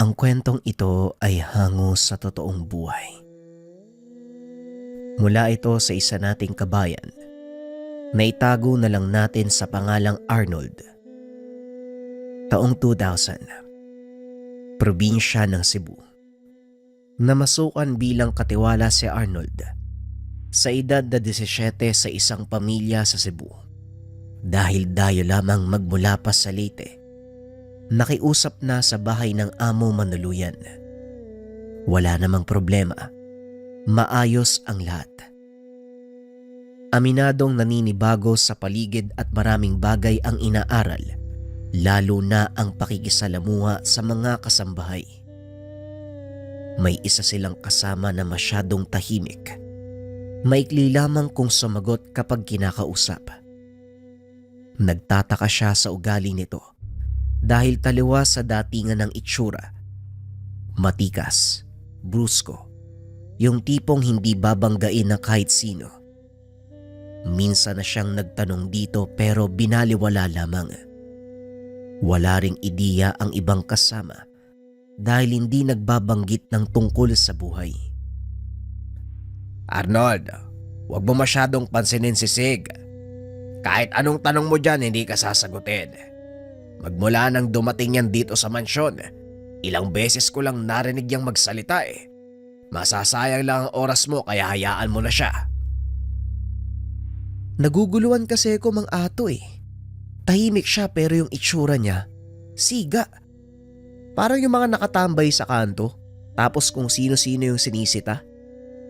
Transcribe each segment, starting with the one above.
Ang kwentong ito ay hango sa totoong buhay. Mula ito sa isa nating kabayan na itago na lang natin sa pangalang Arnold. Taong 2000, probinsya ng Cebu. Namasukan bilang katiwala si Arnold sa edad na 17 sa isang pamilya sa Cebu. Dahil dayo lamang magmula pa sa Leyte, nakiusap na sa bahay ng amo manuluyan. Wala namang problema, maayos ang lahat. Aminadong naninibago sa paligid at maraming bagay ang inaaral, lalo na ang pakikisalamuha sa mga kasambahay. May isa silang kasama na masyadong tahimik. Maikli lamang kung sumagot kapag kinakausap. Nagtataka siya sa ugali nito dahil taliwas sa datingan ng itsura. Matikas, brusko, yung tipong hindi babanggain ng kahit sino. Minsan na siyang nagtanong dito pero binaliwala lamang. Wala ring ideya ang ibang kasama dahil hindi nagbabanggit ng tungkol sa buhay. Arnold, huwag mo masyadong pansinin si Sig. Kahit anong tanong mo dyan, hindi ka sasagutin. Magmula nang dumating yan dito sa mansyon, ilang beses ko lang narinig niyang magsalita eh. Masasayang lang ang oras mo kaya hayaan mo na siya. Naguguluhan kasi ako mang ato eh. Tahimik siya pero yung itsura niya, siga. Parang yung mga nakatambay sa kanto tapos kung sino-sino yung sinisita.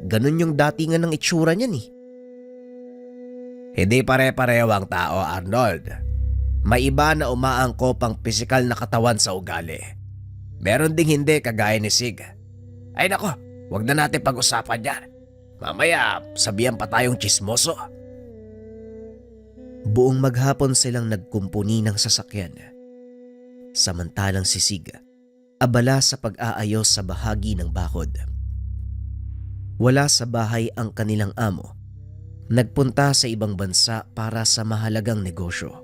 Ganun yung datingan ng itsura niyan eh. Hindi pare-pareho ang tao, Arnold. May iba na umaangkop ang pisikal na katawan sa ugali. Meron ding hindi kagaya ni Sig. Ay nako, wag na natin pag-usapan yan. Mamaya sabihan pa tayong tsismoso. Buong maghapon silang nagkumpuni ng sasakyan. Samantalang si Sig, abala sa pag-aayos sa bahagi ng bakod. Wala sa bahay ang kanilang amo. Nagpunta sa ibang bansa para sa mahalagang negosyo.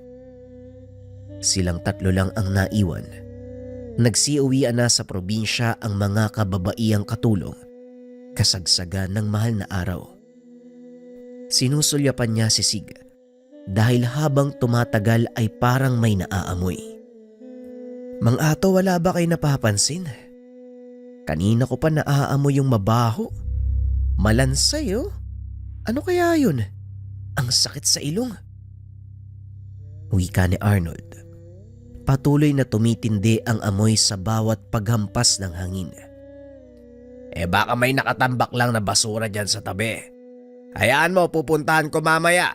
Silang tatlo lang ang naiwan. Nagsiuwian na sa probinsya ang mga kababaiyang katulong, kasagsagan ng mahal na araw. Sinusulyapan niya si Sig dahil habang tumatagal ay parang may naaamoy. Mang Ato, wala ba kayo napapansin? Kanina ko pa naaamoy yung mabaho. Malansay oh. Ano kaya yun? Ang sakit sa ilong. Wika ni Arnold. Patuloy na tumitindi ang amoy sa bawat paghampas ng hangin. Baka may nakatambak lang na basura dyan sa tabi. Hayaan mo, pupuntahan ko mamaya.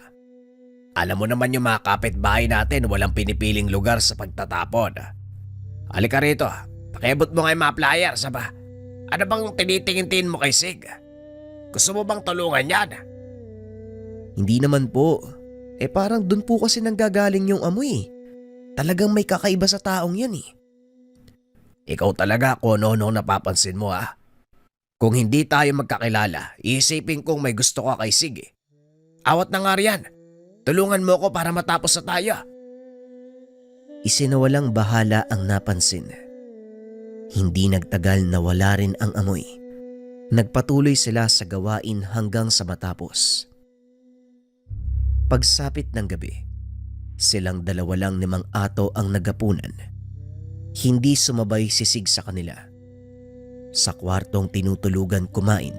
Alam mo naman yung mga kapitbahay natin, walang pinipiling lugar sa pagtatapon. Halika rito, pakiabot mo nga yung mga flyers, ba? Ano bang tinitingin mo kay Sig? Gusto mo bang tulungan yan? Hindi naman po. Parang dun po kasi nanggagaling yung amoy. Talagang may kakaiba sa taong yan eh. Ikaw talaga kung ano napapansin mo ha. Kung hindi tayo magkakilala, iisipin kong may gusto ka kay Sig eh. Awat na nga riyan. Tulungan mo ko para matapos na tayo. Isinawalang bahala ang napansin. Hindi nagtagal na wala rin ang amoy. Nagpatuloy sila sa gawain hanggang sa matapos. Pagsapit ng gabi, silang dalawa lang ni Mang Ato ang nagapunan. Hindi sumabay si Sig sa kanila. Sa kwartong tinutulugan kumain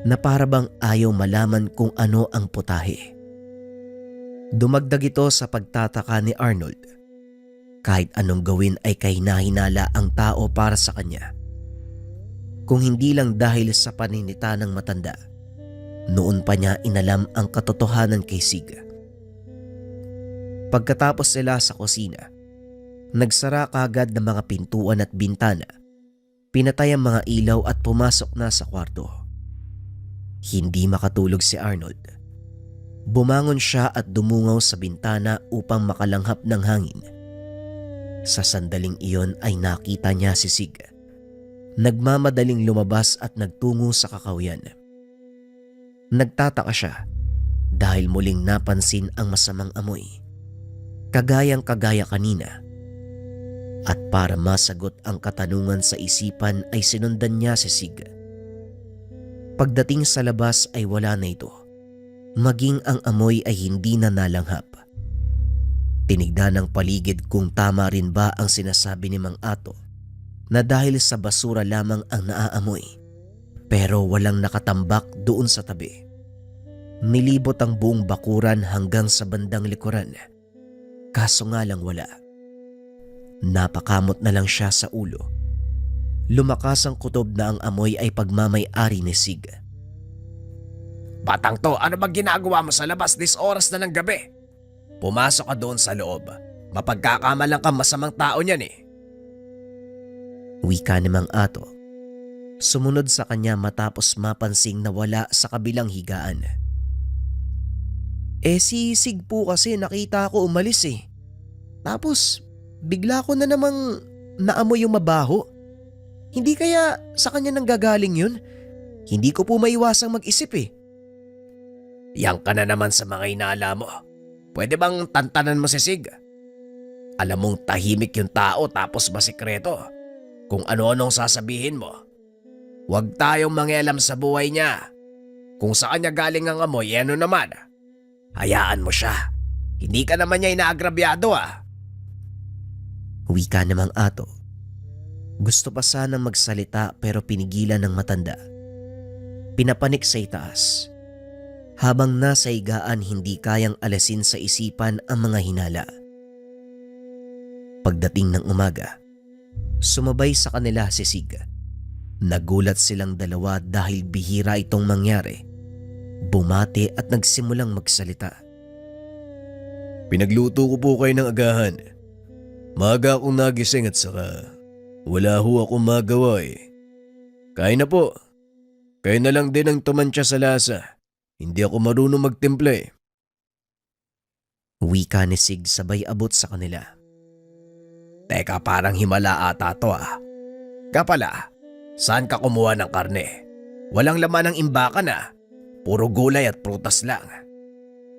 na parabang ayaw malaman kung ano ang putahe. Dumagdag ito sa pagtataka ni Arnold. Kahit anong gawin ay kahinahinala ang tao para sa kanya. Kung hindi lang dahil sa paninita ng matanda, noon pa niya inalam ang katotohanan kay Sig. Pagkatapos sila sa kusina, nagsara kaagad ng mga pintuan at bintana, pinatay ang mga ilaw at pumasok na sa kwarto. Hindi makatulog si Arnold. Bumangon siya at dumungaw sa bintana upang makalanghap ng hangin. Sa sandaling iyon ay nakita niya si Sig. Nagmamadaling lumabas at nagtungo sa kakawyan. Nagtataka siya dahil muling napansin ang masamang amoy. Kagayang-kagaya kanina. At para masagot ang katanungan sa isipan ay sinundan niya si Sig. Pagdating sa labas ay wala na ito. Maging ang amoy ay hindi na nalanghap. Tinignan ng paligid kung tama rin ba ang sinasabi ni Mang Ato na dahil sa basura lamang ang naaamoy, pero walang nakatambak doon sa tabi. Nilibot ang buong bakuran hanggang sa bandang likuran, kaso nga lang wala. Napakamot na lang siya sa ulo. Lumakas ang kutob na ang amoy ay pagmamay-ari ni Sig. Batang to, ano bang ginagawa mo sa labas this oras na ng gabi? Pumasok ka doon sa loob. Mapagkakamalang kang masamang tao niyan eh. Wika ni Mang Ato. Sumunod sa kanya matapos mapansing nawala sa kabilang higaan. Si Sig po kasi nakita ko umalis eh. Tapos bigla ko na namang naamoy yung mabaho. Hindi kaya sa kanya nanggagaling yun? Hindi ko po maiwasang mag-isip eh. Yang ka na naman sa mga inala mo. Pwede bang tantanan mo si Sig? Alam mong tahimik yung tao tapos masikreto. Kung ano-anong sasabihin mo. Huwag tayong mangialam sa buhay niya. Kung sa kanya galing ang amoy, ano naman? Hayaan mo siya. Hindi ka naman niya inaagrabyado ah. Wika ni Mang Ato. Gusto pa sanang magsalita pero pinigilan ng matanda. Pinapanik sa itaas. Habang nasa higaan hindi kayang alasin sa isipan ang mga hinala. Pagdating ng umaga, sumabay sa kanila si Sig. Nagulat silang dalawa dahil bihira itong mangyari. Bumati at nagsimulang magsalita. Pinagluto ko po kayo ng agahan. Maaga akong nagising at saka wala ho akong magawa eh. Kain na po. Kayo na lang din ang tumantya sa lasa. Hindi ako marunong magtimpla eh. Wika ni Sig sabay abot sa kanila. Teka, parang himala ata to ah. Kapala, saan ka kumuha ng karne? Walang laman ng imbakan ah. Puro gulay at prutas lang.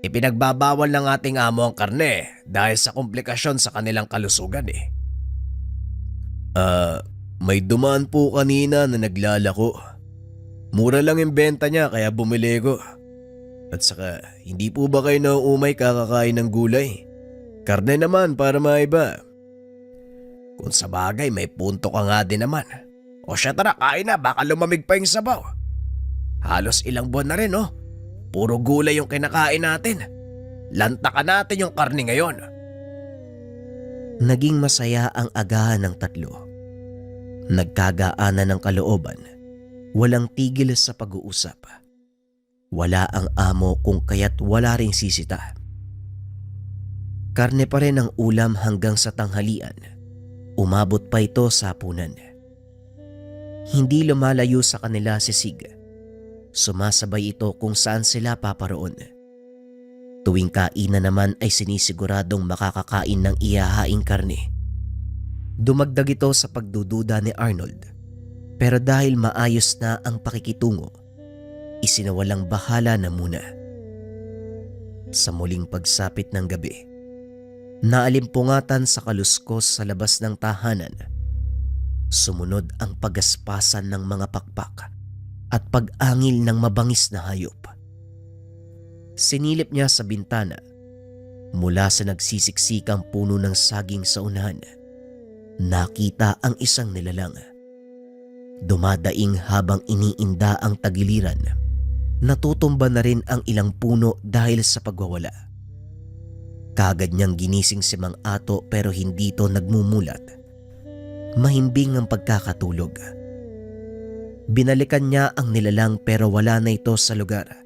Ipinagbabawal ng ating amo ang karne dahil sa komplikasyon sa kanilang kalusugan eh. May dumaan po kanina na naglalako. Mura lang yung benta niya kaya bumili ko. At saka, hindi po ba kayo nauumay kakakain ng gulay? Karne naman para maiba. Kung sa bagay may punto ka nga din naman. O siya tara, kain na, baka lumamig pa yung sabaw. Halos ilang buwan na rin oh. Puro gulay yung kinakain natin. Lantakan natin yung karne ngayon. Naging masaya ang agahan ng tatlo. Nagkagaanan ng kalooban. Walang tigil sa pag-uusap. Wala ang amo kung kaya't wala ring sisita. Karne pa rin ang ulam hanggang sa tanghalian. Umabot pa ito sa hapunan. Hindi lumalayo sa kanila si Sig. Sumasabay ito kung saan sila paparoon. Tuwing kainan naman ay sinisiguradong makakakain ng ihahaing karne. Dumagdag ito sa pagdududa ni Arnold. Pero dahil maayos na ang pakikitungo, isinawalang bahala na muna. Sa muling pagsapit ng gabi, naalimpungatan sa kaluskos sa labas ng tahanan. Sumunod ang pagaspasan ng mga pakpak at pag-angil ng mabangis na hayop. Sinilip niya sa bintana. Mula sa nagsisiksikang puno ng saging sa unahan, nakita ang isang nilalang. Dumadaing habang iniinda ang tagiliran. Natutumba na rin ang ilang puno dahil sa pagwawala. Kagad niyang ginising si Mang Ato pero hindi ito nagmumulat. Mahimbing ang pagkakatulog. Binalikan niya ang nilalang pero wala na ito sa lugar.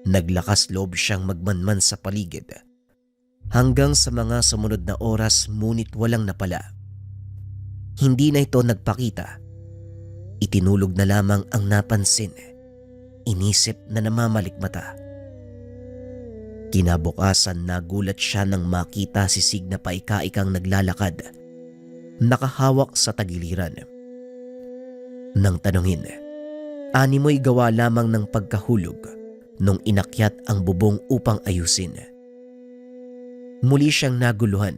Naglakas loob siyang magmanman sa paligid. Hanggang sa mga sumunod na oras ngunit walang napala. Hindi na ito nagpakita. Itinulog na lamang ang napansin. Inisip na namamalikmata. Kinabukasan nagulat siya nang makita si Sig na paika-ikang naglalakad. Nakahawak sa tagiliran. Nang tanungin, animoy gawa lamang ng pagkahulog nung inakyat ang bubong upang ayusin. Muli siyang naguluhan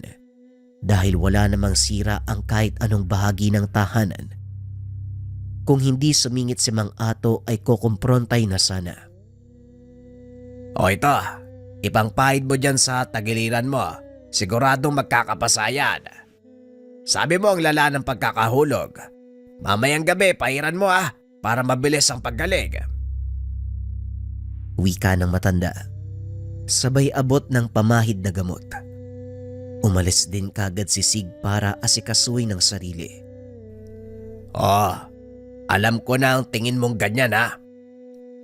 dahil wala namang sira ang kahit anong bahagi ng tahanan. Kung hindi sumingit si Mang Ato ay kukumprontay na sana. O ito, ipangpahid mo dyan sa tagiliran mo. Siguradong magkakapasayan. Sabi mo ang lala ng pagkakahulog. Mamayang gabi, pahiran mo para mabilis ang paggaling. Wika ng matanda. Sabay abot ng pamahid na gamot. Umalis din kagad si Sig para asikasuhin ng sarili. Alam ko na ang tingin mong ganyan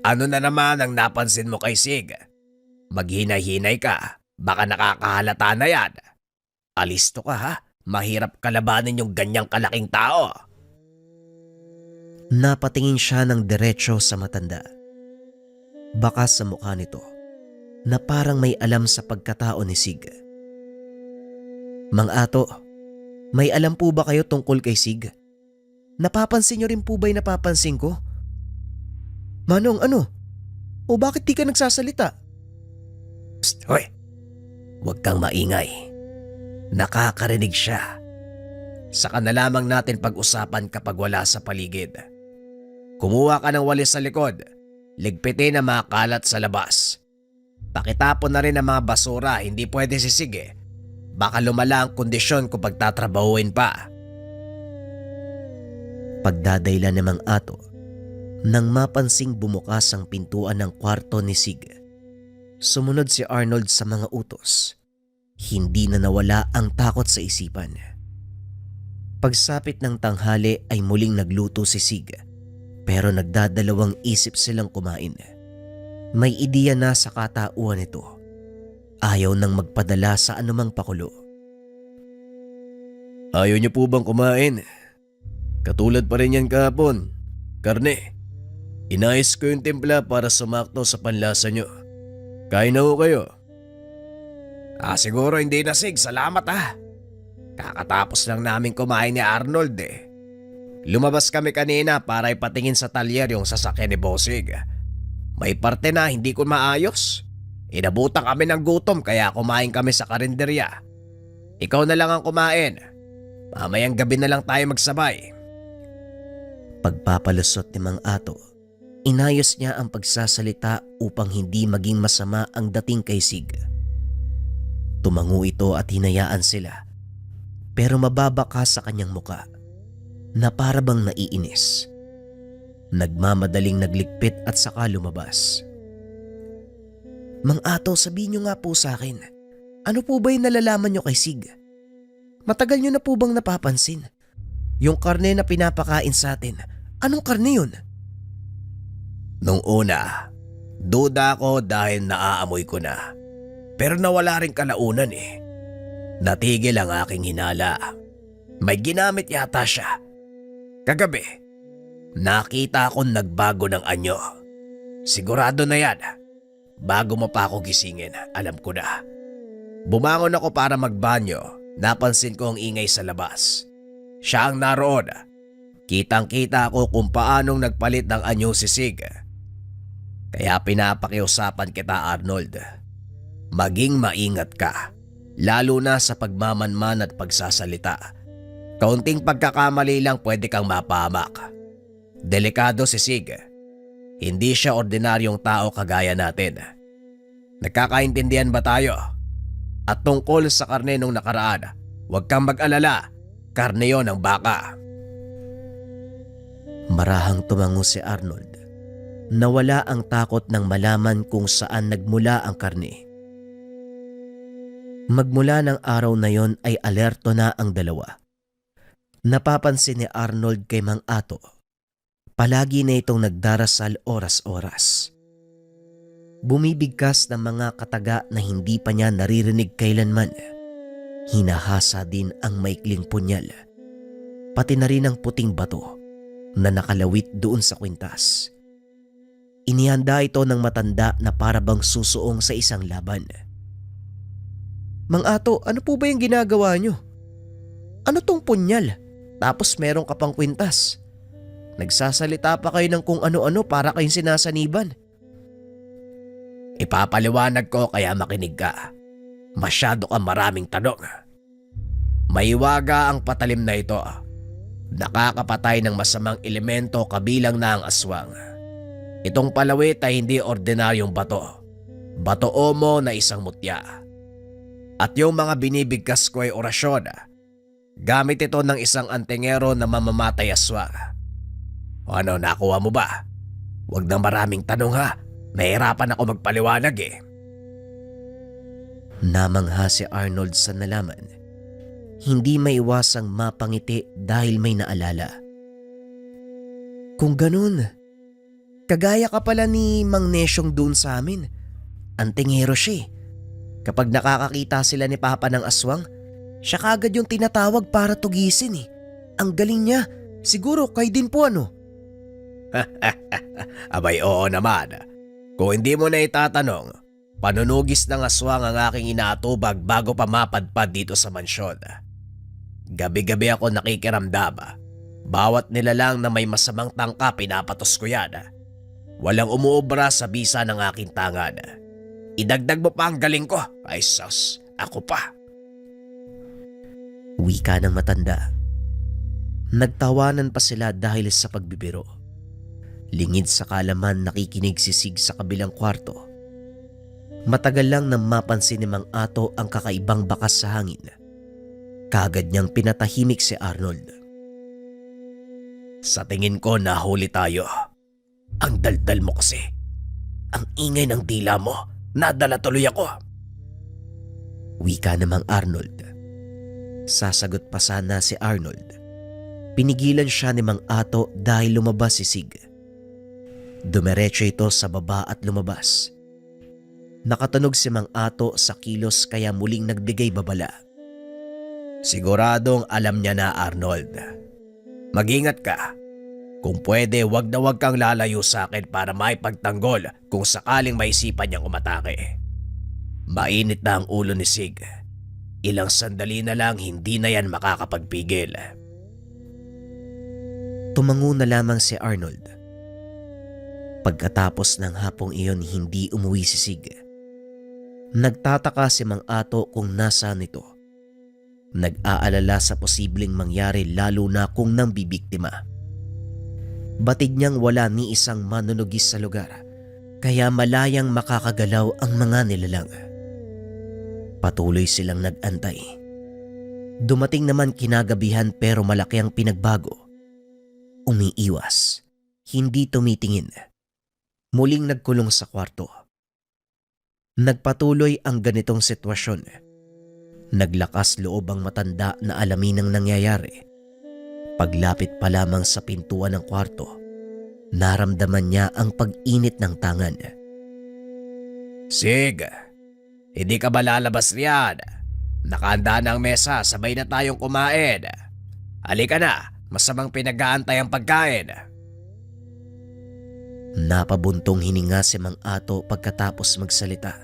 Ano na naman ang napansin mo kay Sig? Maghinay-hinay ka, baka nakakahalata na yan. Alisto ka mahirap kalabanin yung ganyang kalaking tao. Napatingin siya ng diretso sa matanda. Baka sa mukha nito na parang may alam sa pagkatao ni Sig. Mang Ato, may alam po ba kayo tungkol kay Sig? Napapansin niyo rin po ba'y napapansin ko? Manong ano? O bakit di ka nagsasalita? Psst, hoy! Huwag kang maingay. Nakakarinig siya. Saka na lamang natin pag-usapan kapag wala sa paligid. Kumuha ka ng walis sa likod. Ligpitin ang mga kalat sa labas. Pakitapon na rin ang mga basura, hindi pwede si Sig Baka lumala ang kondisyon kung pagtatrabahuin pa. Pagdadaylan ni Mang Ato, nang mapansing bumukas ang pintuan ng kwarto ni Sig. Sumunod si Arnold sa mga utos. Hindi na nawala ang takot sa isipan. Pagsapit ng tanghali ay muling nagluto si Sig, pero nagdadalawang isip silang kumain. May ideya na sa katauhan nito. Ayaw nang magpadala sa anumang pakulo. Ayaw niyo po bang kumain? Katulad pa rin yan kahapon. Karne. Inayos ko yung timpla para sumakto sa panlasa niyo. Kain na ho kayo. Siguro hindi na Sig. Salamat Kakatapos lang namin kumain ni Arnold Lumabas kami kanina para ipatingin sa talyer yung sasakyan ni Bossig. May parte na hindi ko maayos. Inabutan kami ng gutom kaya kumain kami sa karinderya. Ikaw na lang ang kumain. Mamayang gabi na lang tayo magsabay. Pagpapalusot ni Mang Ato, inayos niya ang pagsasalita upang hindi maging masama ang dating kay Sig. Tumango ito at hinayaan sila, pero mababa ka sa kanyang muka na para bang naiinis. Nagmamadaling naglikpit at saka lumabas. Mang Ato, sabihin niyo nga po sa akin, ano po ba yung nalalaman niyo kay Sig? Matagal niyo na po bang napapansin? Yung karne na pinapakain sa atin, anong karne yun? Nung una, duda ako dahil naaamoy ko na. Pero nawala rin kalaunan Natigil ang aking hinala. May ginamit yata siya. Kagabi, nakita akong nagbago ng anyo. Sigurado na yan. Bago mo pa ako gisingin, alam ko na. Bumangon ako para magbanyo. Napansin ko ang ingay sa labas. Siya ang naroon. Kitang-kita ko kung paanong nagpalit ng anyo si Sig. Kaya pinapakiusapan kita, Arnold. Maging maingat ka. Lalo na sa pagmamanman at pagsasalita. Kaunting pagkakamali lang pwede kang mapahamak. Delikado si Sig. Hindi siya ordinaryong tao kagaya natin. Nagkakaintindihan ba tayo? At tungkol sa karne nung nakaraan, huwag kang mag-alala. Karne yon ng baka. Marahang tumango si Arnold. Nawala ang takot nang malaman kung saan nagmula ang karne. Magmula ng araw na yon ay alerto na ang dalawa. Napapansin ni Arnold kay Mang Ato. Palagi na itong nagdarasal oras-oras. Bumibigkas ng mga kataga na hindi pa niya naririnig kailanman. Hinahasa din ang maikling punyal. Pati na rin ang puting bato na nakalawit doon sa kwintas. Inihanda ito ng matanda na para bang susuong sa isang laban. Mang Ato, ano po ba yung ginagawa nyo? Ano tong punyal? Tapos meron ka pang kwintas. Nagsasalita pa kayo ng kung ano-ano para kayong sinasaniban. Ipapaliwanag ko kaya makinig ka. Masyado ka maraming tanong. Maiwaga ang patalim na ito. Nakakapatay ng masamang elemento kabilang na ang aswang. Itong palawit ay hindi ordinaryong bato. Bato omo na isang mutya. At yung mga binibigkas ko ay orasyon. Gamit ito ng isang antingero na mamamatay aswang. Ano, nakuha mo ba? Huwag na maraming tanong ha. Nahirapan ako magpaliwanag eh. Namangha si Arnold sa nalaman. Hindi maiwasang mapangiti dahil may naalala. Kung ganun, kagaya ka pala ni Mang Nesyong dun sa amin. Antingero siya. Kapag nakakakita sila ni Papa ng aswang, siya kagad yung tinatawag para tugisin eh. Ang galing niya. Siguro kayo din po ano? Abay oo naman. Kung hindi mo na itatanong, panunugis ng aswang ang aking inaatubag bago pa mapadpad dito sa mansyon. Gabi-gabi ako nakikiramdam. Bawat nilalang na may masamang tangka pinapatos ko yan. Walang umuobra sa bisa ng aking tangan. Idagdag mo pa ang galing ko. Ay sus, ako pa. Wika ng matanda. Nagtawanan pa sila dahil sa pagbibiro. Lingid sa kalaman nakikinig si Sig sa kabilang kwarto. Matagal lang nang mapansin ni Mang Ato ang kakaibang bakas sa hangin. Kaagad niyang pinatahimik si Arnold. Sa tingin ko nahuli tayo. Ang daldal mo kasi. Ang ingay ng dila mo. Nadala tuloy ako. Wika namang Arnold. Sasagot pa sana si Arnold. Pinigilan siya ni Mang Ato dahil lumabas si Sig. Dumiretso ito sa baba at lumabas. Nakatunog si Mang Ato sa kilos kaya muling nagbigay babala. Siguradong alam niya na, Arnold. Mag-ingat ka. Kung pwede, wag na wag kang lalayo sa akin para maipagtanggol kung sakaling maisipan niyang umatake. Mainit na ang ulo ni Sig. Ilang sandali na lang hindi na yan makakapagpigil. Tumango na lamang si Arnold. Pagkatapos ng hapong iyon hindi umuwi si Sig. Nagtataka si Mang Ato kung nasaan ito. Nag-aalala sa posibleng mangyari lalo na kung nang bibiktima. Batid niyang wala ni isang manunugis sa lugar kaya malayang makakagalaw ang mga nilalang. Patuloy silang nag-antay. Dumating naman kinagabihan pero malaki ang pinagbago. Umiiwas, hindi tumitingin. Muling nagkulong sa kwarto. Nagpatuloy ang ganitong sitwasyon. Naglakas loob ang matanda na alamin ang nangyayari. Paglapit pa lamang sa pintuan ng kwarto, naramdaman niya ang pag-init ng tangan. Sig, hindi ka ba lalabas riyan? Nakahanda na ang mesa, sabay na tayong kumain. Halika na, masamang pinag-aantay ang pagkain. Napabuntong hininga si Mang Ato pagkatapos magsalita.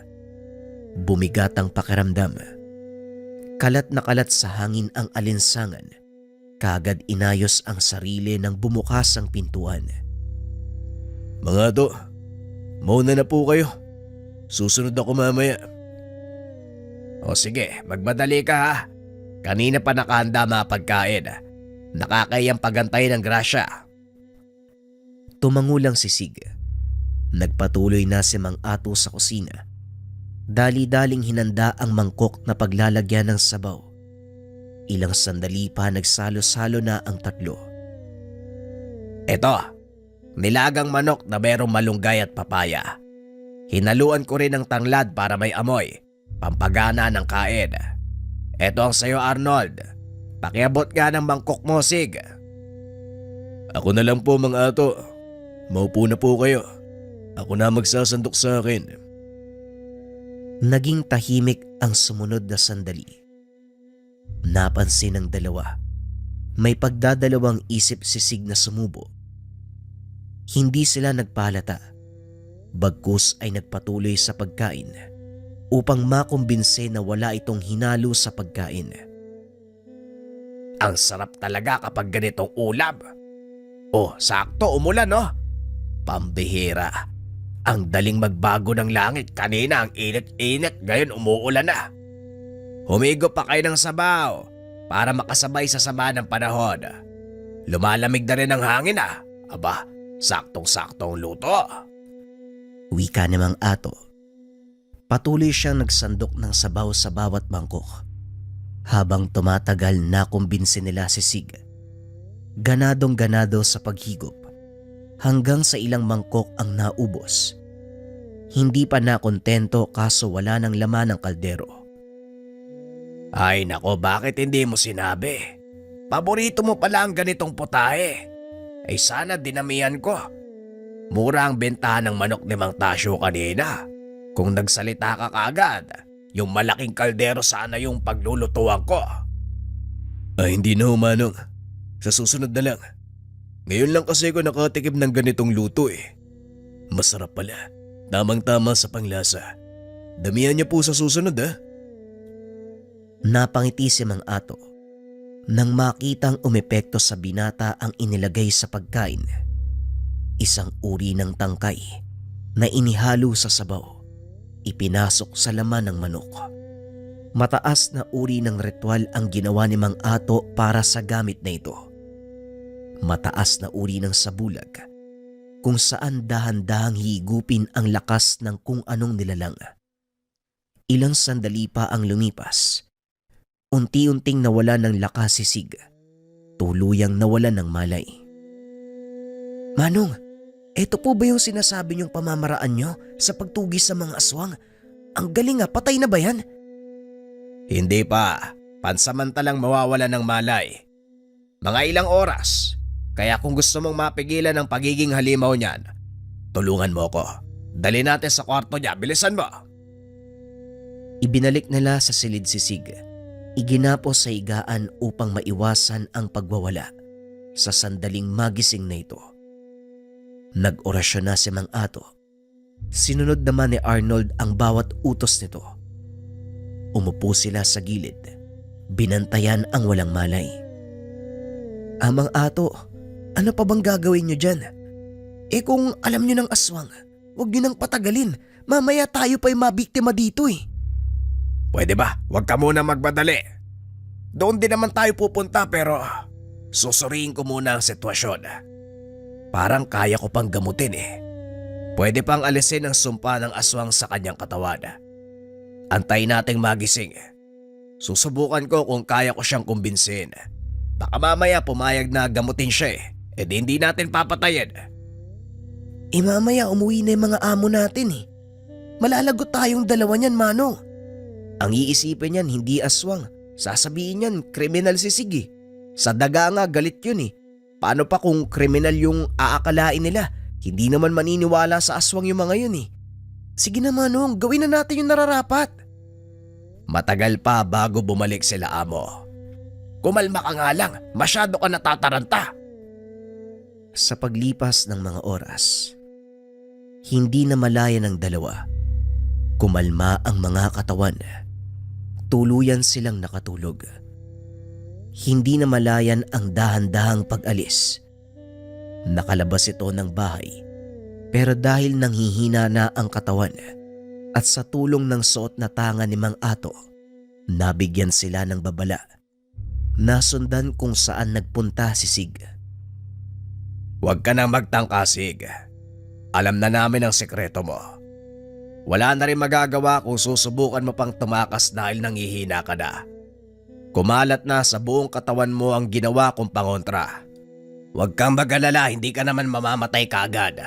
Bumigat ang pakiramdam. Kalat na kalat sa hangin ang alinsangan. Kaagad inayos ang sarili nang bumukas ang pintuan. Mga Ato, mauna na po kayo. Susunod ako mamaya. O sige, magmadali ka ha. Kanina pa nakahanda mga pagkain. Nakakayang pagantay ng grasya. Tumango lang si Sig. Nagpatuloy na si Mang Ato sa kusina. Dali-daling hinanda ang mangkok na paglalagyan ng sabaw. Ilang sandali pa nagsalo-salo na ang tatlo. Eto, nilagang manok na merong malunggay at papaya. Hinaluan ko rin ng tanglad para may amoy, pampagana ng kain. Eto ang sayo, Arnold. Pakiabot nga ng mangkok mo, Sig. Ako na lang po, Mang Ato. Maupo na po kayo. Ako na magsasandok sa akin. Naging tahimik ang sumunod na sandali. Napansin ng dalawa. May pagdadalawang isip si Sig na sumubo. Hindi sila nagpalata. Bagkus ay nagpatuloy sa pagkain upang makumbinse na wala itong hinalo sa pagkain. Ang sarap talaga kapag ganitong ulam. Oh, sakto umulan no? Pambihira. Ang daling magbago ng langit. Kanina ang init-init, ngayon umuulan na. Humigo pa kayo ng sabaw. para makasabay sa sama ng panahon. Lumalamig na rin ang hangin ah. Aba, saktong-saktong luto. Wika ni Mang Ato. Patuloy siyang nagsandok ng sabaw sa bawat mangkok. Habang tumatagal nakumbinsi nila si Sig. Ganadong ganado sa paghigop. Hanggang sa ilang mangkok ang naubos. Hindi pa nakontento kaso wala ng laman ng kaldero. Ay nako, bakit hindi mo sinabi? Paborito mo pala ang ganitong putahe. Ay sana dinamihan ko. Mura ang bentahan ng manok ni Mang Tasyo kanina. Kung nagsalita ka kaagad, yung malaking kaldero sana yung paglulutuan ko. Ay hindi na Manong. Sa susunod na lang. Ngayon lang kasi ako nakatikim ng ganitong luto eh. Masarap pala. Tamang-tama sa panglasa. Damihan niyo po sa susunod ah. Napangiti si Mang Ato nang makitang umepekto sa binata ang inilagay sa pagkain. Isang uri ng tangkay na inihalo sa sabaw, ipinasok sa laman ng manok. Mataas na uri ng ritual ang ginawa ni Mang Ato para sa gamit na ito. Mataas na uri ng sabulag kung saan dahan-dahang higupin ang lakas ng kung anong nilalang. Ilang sandali pa ang lumipas. Unti-unting nawala ng lakas si Sig. Tuluyang nawala ng malay. Manong, eto po ba yung sinasabi niyong pamamaraan niyo sa pagtugis sa mga aswang? Ang galing nga, patay na ba yan? Hindi pa. Pansamantalang mawawala ng malay. Mga ilang oras. Kaya kung gusto mong mapigilan ang pagiging halimaw niyan, tulungan mo ko. Dali natin sa kwarto niya, bilisan mo. Ibinalik nila sa silid si Sig. Iginapos sa higaan upang maiwasan ang pagwawala sa sandaling magising na ito. Nag-orasyon na si Mang Ato. Sinunod naman ni Arnold ang bawat utos nito. Umupo sila sa gilid. Binantayan ang walang malay. Mang Ato, ano pa bang gagawin niyo dyan? Eh kung alam niyo ng aswang, huwag niyo nang patagalin. Mamaya tayo pa'y mabiktima dito eh. Pwede ba? Huwag ka muna magmadali. Doon din naman tayo pupunta pero susuriin ko muna ang sitwasyon. Parang kaya ko pang gamutin eh. Pwede pang alisin ang sumpa ng aswang sa kanyang katawan. Antayin nating magising. Susubukan ko kung kaya ko siyang kumbinsin. Baka mamaya pumayag na gamutin siya eh. E di hindi natin papatayin. Mamaya umuwi na yung mga amo natin eh. Malalagot tayong dalawa niyan, Manong. Ang iisipin niyan hindi aswang. Sasabihin niyan kriminal si Sig. Sa daga nga galit yun eh. Paano pa kung kriminal yung aakalain nila? Hindi naman maniniwala sa aswang yung mga yun eh. Sige na Manong, gawin na natin yung nararapat. Matagal pa bago bumalik sila amo. Kumalma ka nga lang, masyado ka natataranta. Sa paglipas ng mga oras, hindi na malaya ng dalawa. Kumalma ang mga katawan. Tuluyan silang nakatulog. Hindi na malayan ang dahan-dahang pag-alis. Nakalabas ito ng bahay, pero dahil nanghihina na ang katawan at sa tulong ng suot na tanga ni Mang Ato, nabigyan sila ng babala. Nasundan kung saan nagpunta si Sig. Huwag ka nang magtangka, Sig. Alam na namin ang sekreto mo. Wala na rin magagawa kung susubukan mo pang tumakas dahil nanghihina ka na. Kumalat na sa buong katawan mo ang ginawa kong pangontra. Huwag kang mag-alala, hindi ka naman mamamatay kaagad.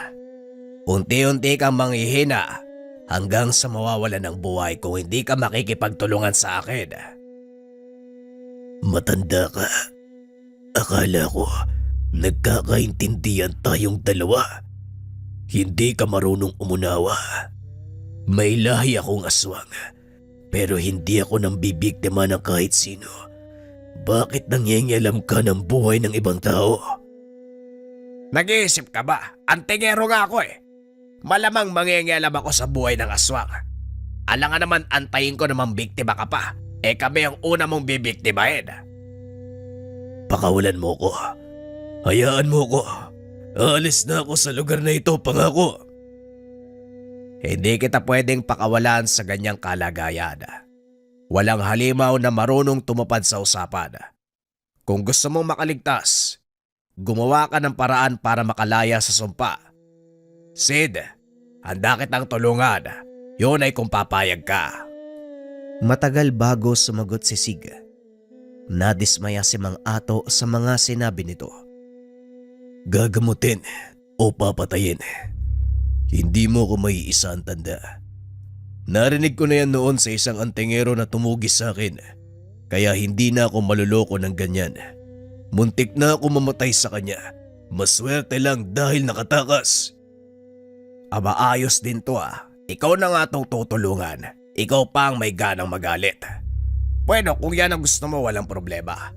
Unti-unti kang manghihina hanggang sa mawawala ng buhay kung hindi ka makikipagtulungan sa akin. Matanda ka. Akala ko nagkakaintindihan tayong dalawa. Hindi ka marunong umunawa. May lahi akong aswang, pero hindi ako nang bibiktima ng kahit sino. Bakit nangingialam ka ng buhay ng ibang tao? Nag-iisip ka ba? Antingero nga ako eh. Malamang mangingialam ako sa buhay ng aswang. Alangan naman antayin ko namang biktima ka pa. Eh kami ang una mong bibiktimahin. Pakawalan mo ko. Hayaan mo ko. Aalis na ako sa lugar na ito, pangako. Hindi kita pwedeng pakawalan sa ganyang kalagayan. Walang halimaw na marunong tumupad sa usapan. Kung gusto mong makaligtas, gumawa ka ng paraan para makalaya sa sumpa. Sid, handa kitang tulungan. Yun ay kung papayag ka. Matagal bago sumagot si Sig. Nadismaya si Mang Ato sa mga sinabi nito. Gagamutin o papatayin. Hindi mo ko maiisa ang tanda. Narinig ko na yan noon sa isang antingero na tumugis sa akin. Kaya hindi na ako maluloko ng ganyan. Muntik na ako mamatay sa kanya. Maswerte lang dahil nakatakas. Aba, ayos din to ah. Ikaw na nga tong tutulungan. Ikaw pa ang may ganang magalit. Bueno, kung yan ang gusto mo, walang problema.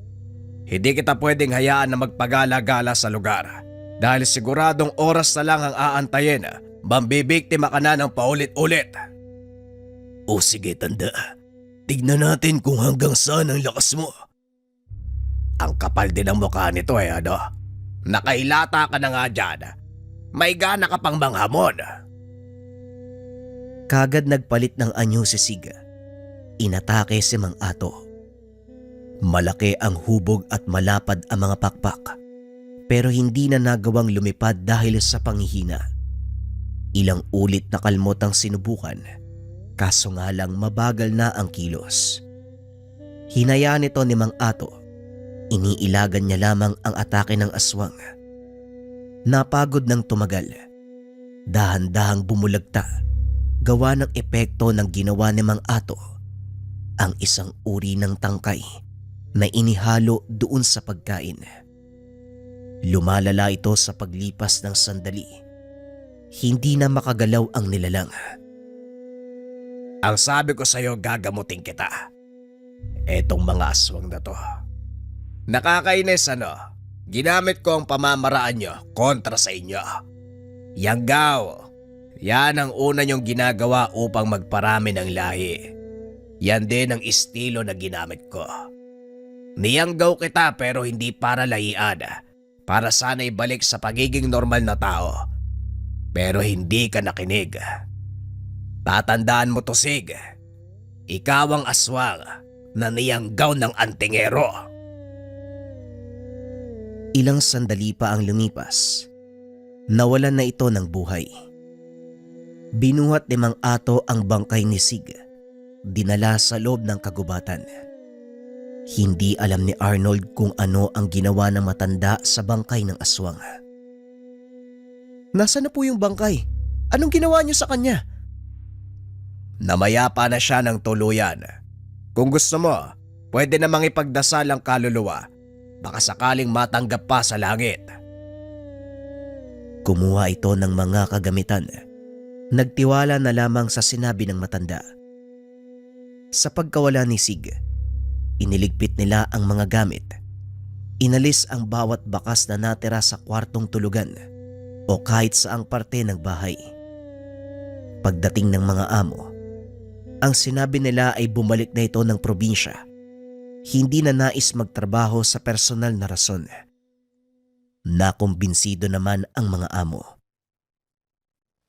Hindi kita pwedeng hayaan na magpagala-gala sa lugar. Dahil siguradong oras na lang ang aantayin. Mambibiktima ka na ng paulit-ulit. O sige, tanda. Tignan natin kung hanggang saan ang lakas mo. Ang kapal din ang mukha nito eh, ano? Nakailata ka na nga dyan. May gana ka pang manghamon. Kagad nagpalit ng anyo si Sig. Inatake si Mang Ato. Malaki ang hubog at malapad ang mga pakpak. Pero hindi na nagawang lumipad dahil sa panghihina. Ilang ulit na kalmot ang sinubukan. Kaso nga lang mabagal na ang kilos. Hinayaan nito ni Mang Ato. Iniilagan niya lamang ang atake ng aswang. Napagod ng tumagal. Dahan-dahang bumulagta. Gawa ng epekto ng ginawa ni Mang Ato. Ang isang uri ng tangkay na inihalo doon sa pagkain. Lumalala ito sa paglipas ng sandali. Hindi na makagalaw ang nilalang. Ang sabi ko sa'yo, gagamutin kita. Etong mga aswang na to. Nakakainis ano? Ginamit ko ang pamamaraan nyo kontra sa inyo. Yanggaw, yan ang una nyong ginagawa upang magparami ng lahi. Yan din ang estilo na ginamit ko. Niyanggaw kita pero hindi para lahian. Para sana ibalik sa pagiging normal na tao. Pero hindi ka nakinig. Tatandaan mo to, Sig. Ikaw ang aswang na niyanggaw ng antingero. Ilang sandali pa ang lumipas. Nawalan na ito ng buhay. Binuhat ni Mang Ato ang bangkay ni Sig. Dinala sa loob ng kagubatan. Hindi alam ni Arnold kung ano ang ginawa ng matanda sa bangkay ng aswang. Nasaan na po yung bangkay? Anong ginawa niyo sa kanya? Namayapa na siya ng tuluyan. Kung gusto mo, pwede namang ipagdasal ang kaluluwa. Baka sakaling matanggap pa sa langit. Kumuha ito ng mga kagamitan. Nagtiwala na lamang sa sinabi ng matanda. Sa pagkawala ni Sig, iniligpit nila ang mga gamit. Inalis ang bawat bakas na natira sa kwartong tulugan o kahit saang parte ng bahay. Pagdating ng mga amo, ang sinabi nila ay bumalik na ito ng probinsya. Hindi na nais magtrabaho sa personal na rason. Nakumbinsido naman ang mga amo.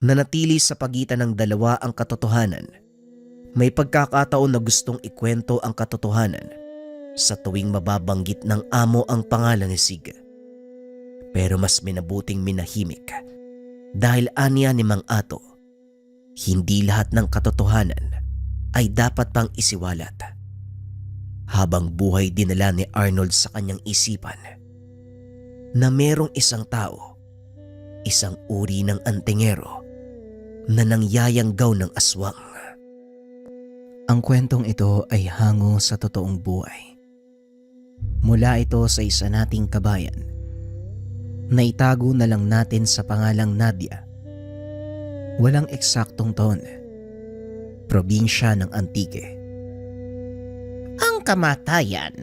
Nanatili sa pagitan ng dalawa ang katotohanan. May pagkakataon na gustong ikwento ang katotohanan sa tuwing mababanggit ng amo ang pangalan ni Sig. Pero mas minabuting minahimik dahil aniya ni Mang Ato, hindi lahat ng katotohanan ay dapat pang isiwalat. Habang buhay dinala ni Arnold sa kanyang isipan na merong isang tao, isang uri ng antingero na nangyayanggaw ng aswang. Ang kwentong ito ay hango sa totoong buhay. Mula ito sa isa nating kabayan. Naitago na lang natin sa pangalang Nadia. Walang eksaktong taon. Probinsya ng Antique. Ang kamatayan,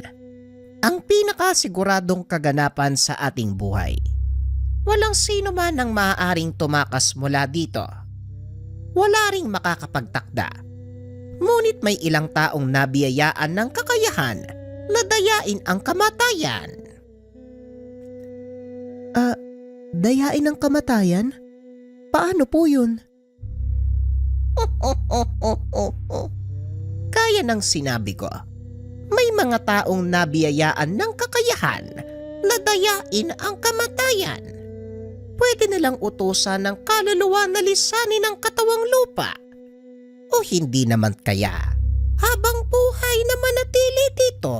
ang pinakasiguradong kaganapan sa ating buhay. Walang sino man ang maaaring tumakas mula dito. Wala ring makakapagtakda. Ngunit may ilang taong nabiyayaan ng kakayahan na dayain ang kamatayan. Dayain ang kamatayan? Paano po yun? Gaya ng sinabi ko, may mga taong nabiyayaan ng kakayahan na dayain ang kamatayan. Pwede nilang utusan ng kaluluwa na lisanin ang katawang lupa. O hindi naman kaya, habang buhay na manatili dito.